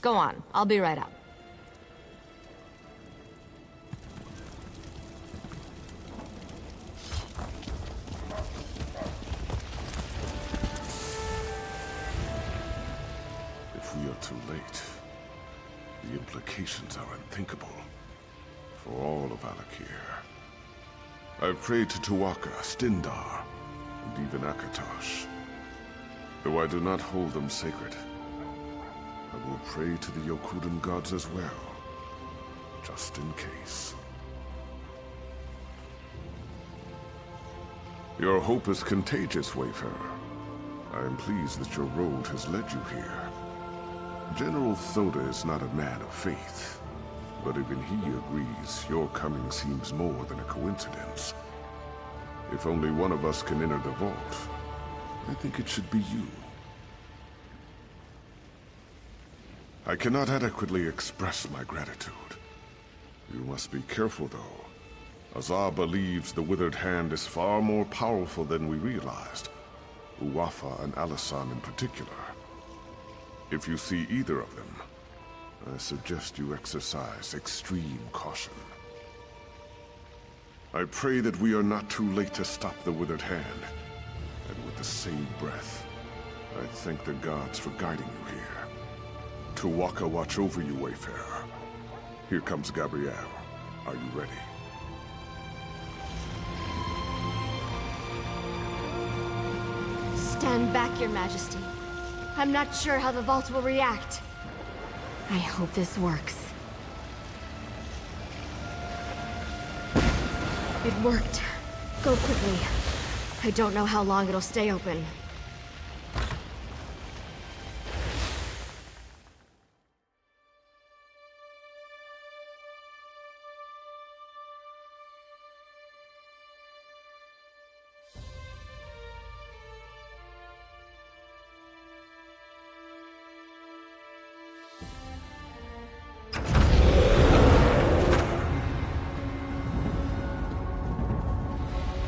Go on, I'll be right up. If we are too late, the implications are unthinkable for all of Alik'r. I've prayed to Tuatha, Stindar, and even Akatosh. Though I do not hold them sacred, I will pray to the Yokudan gods as well, just in case. Your hope is contagious, Wayfarer. I am pleased that your road has led you here. General Thoda is not a man of faith, but even he agrees your coming seems more than a coincidence. If only one of us can enter the vault, I think it should be you. I cannot adequately express my gratitude. You must be careful, though. Azar believes the Withered Hand is far more powerful than we realized. Uwafa and Alisan in particular. If you see either of them, I suggest you exercise extreme caution. I pray that we are not too late to stop the Withered Hand. And with the same breath, I thank the gods for guiding you here. Tuatha watch over you, Wayfarer. Here comes Gabrielle. Are you ready? Stand back, Your Majesty. I'm not sure how the vault will react. I hope this works. It worked. Go quickly. I don't know how long it'll stay open.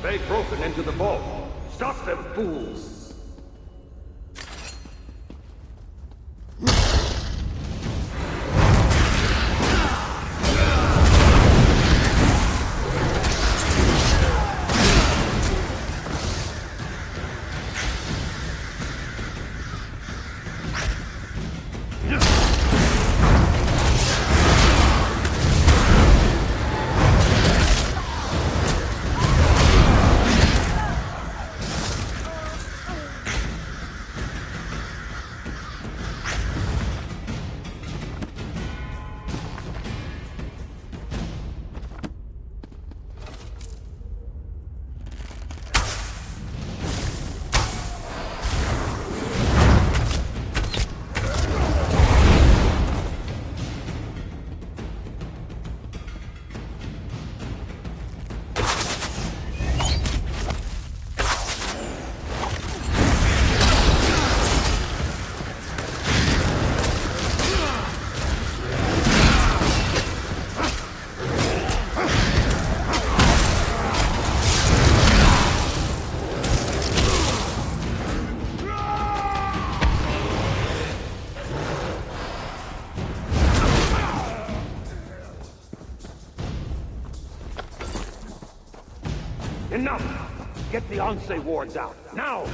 They've broken into the vault. Stop them, fools! Enough! Get the Onse wards out, now!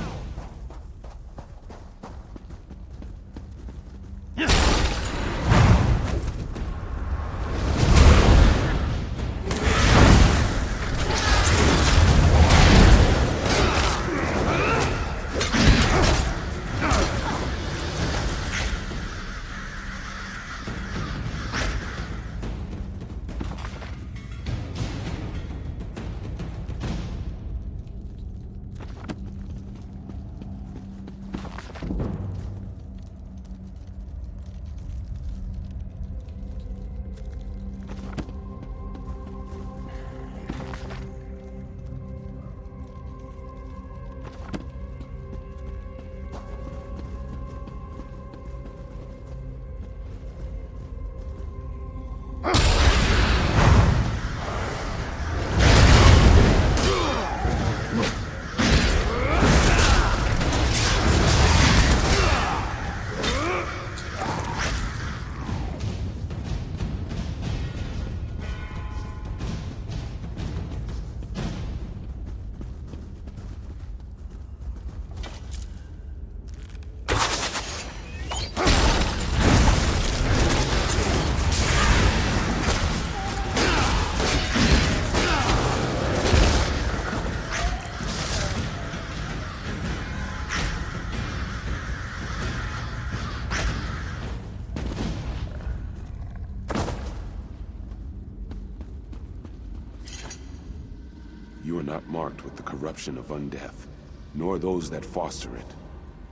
You are not marked with the corruption of undeath, nor those that foster it.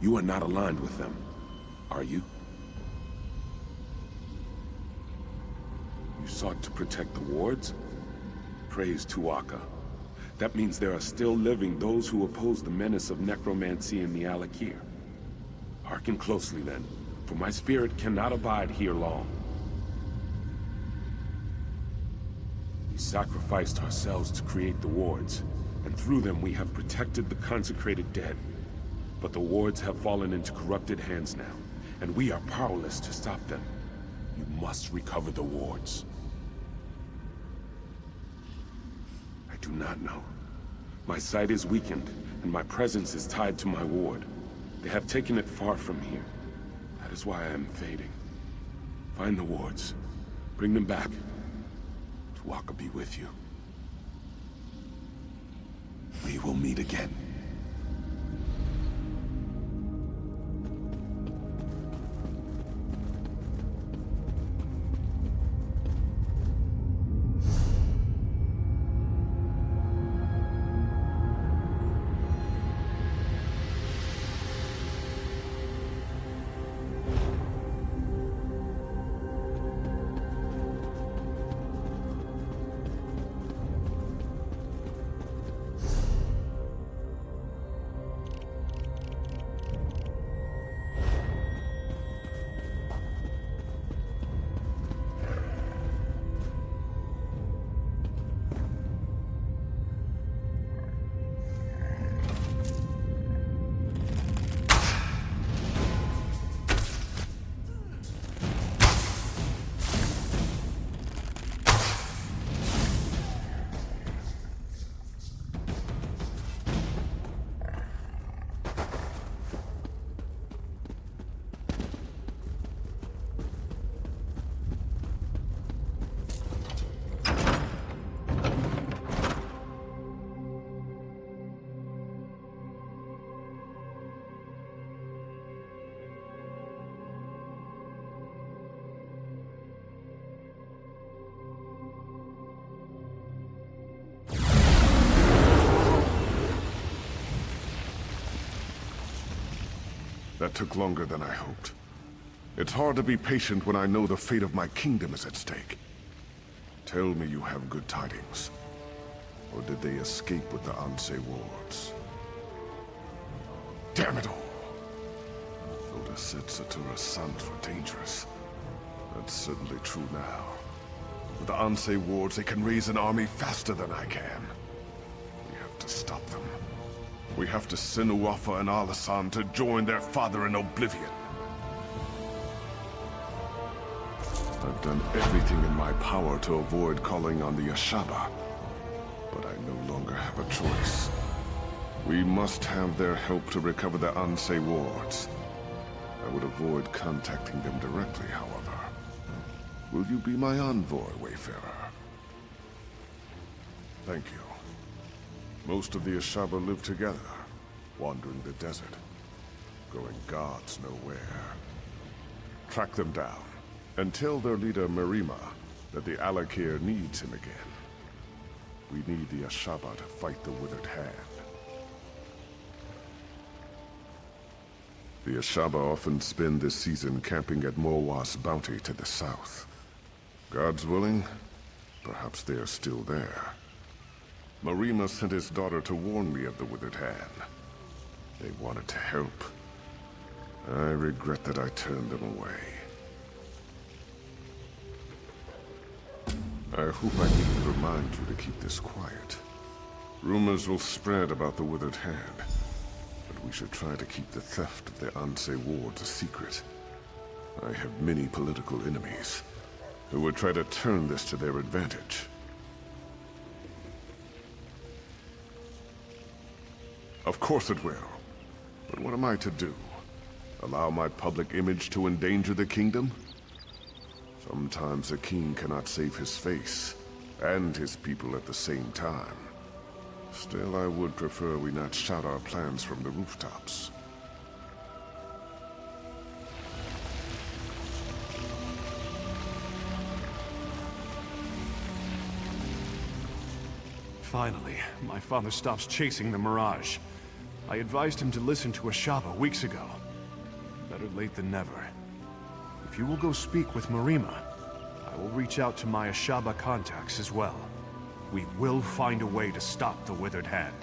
You are not aligned with them, are you? You sought to protect the wards? Praise Tuatha. That means there are still living those who oppose the menace of necromancy in the Alik'r. Hearken closely then, for my spirit cannot abide here long. We sacrificed ourselves to create the wards, and through them we have protected the consecrated dead. But the wards have fallen into corrupted hands now, and we are powerless to stop them. You must recover the wards. I do not know. My sight is weakened, and my presence is tied to my ward. They have taken it far from here. That is why I am fading. Find the wards. Bring them back. Tuatha be with you. We will meet again. That took longer than I hoped. It's hard to be patient when I know the fate of my kingdom is at stake. Tell me you have good tidings. Or did they escape with the Anse wards? Damn it all! Voda said Satura's sons were dangerous. That's certainly true now. With the Anse wards, they can raise an army faster than I can. We have to stop them. We have to send Uafa and Alisan to join their father in oblivion. I've done everything in my power to avoid calling on the Ashaba, but I no longer have a choice. We must have their help to recover the Anse wards. I would avoid contacting them directly, however. Will you be my envoy, Wayfarer? Thank you. Most of the Ashaba live together, wandering the desert, going gods know where. Track them down, and tell their leader Marima that the Alik'r needs him again. We need the Ashaba to fight the Withered Hand. The Ashaba often spend this season camping at Morwa's bounty to the south. God's willing, perhaps they are still there. Marima sent his daughter to warn me of the Withered Hand. They wanted to help. I regret that I turned them away. I hope I didn't remind you to keep this quiet. Rumors will spread about the Withered Hand, but we should try to keep the theft of the Anse wards a secret. I have many political enemies who would try to turn this to their advantage. Of course it will. But what am I to do? Allow my public image to endanger the kingdom? Sometimes a king cannot save his face and his people at the same time. Still, I would prefer we not shout our plans from the rooftops. Finally, my father stops chasing the Mirage. I advised him to listen to Ashaba weeks ago. Better late than never. If you will go speak with Marima, I will reach out to my Ashaba contacts as well. We will find a way to stop the Withered Hand.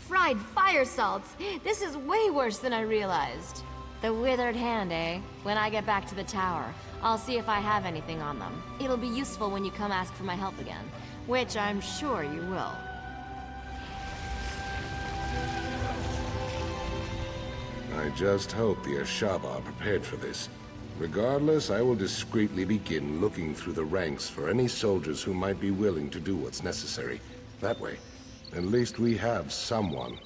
Fried fire salts! This is way worse than I realized. The Withered Hand, eh? When I get back to the tower, I'll see if I have anything on them. It'll be useful when you come ask for my help again, which I'm sure you will. I just hope the Ashaba are prepared for this. Regardless, I will discreetly begin looking through the ranks for any soldiers who might be willing to do what's necessary. That way, at least we have someone.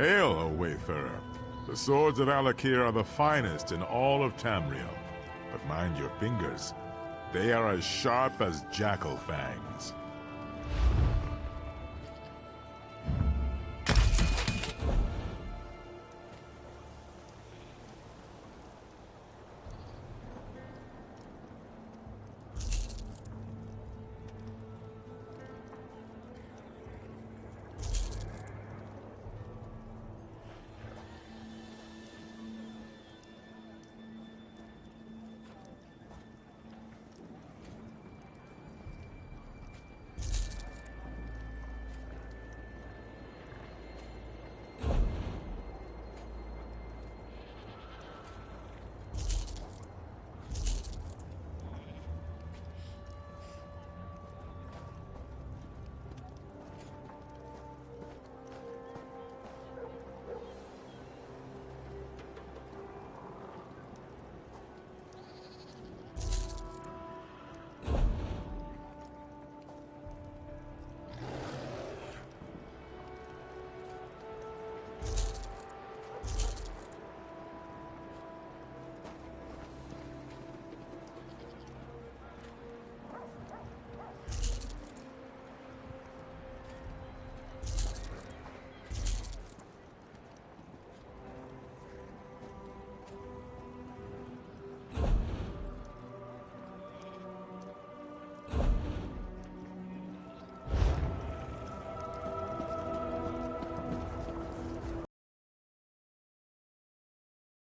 Hail, O Wayfarer. The swords of Alik'r are the finest in all of Tamriel. But mind your fingers. They are as sharp as jackal fangs.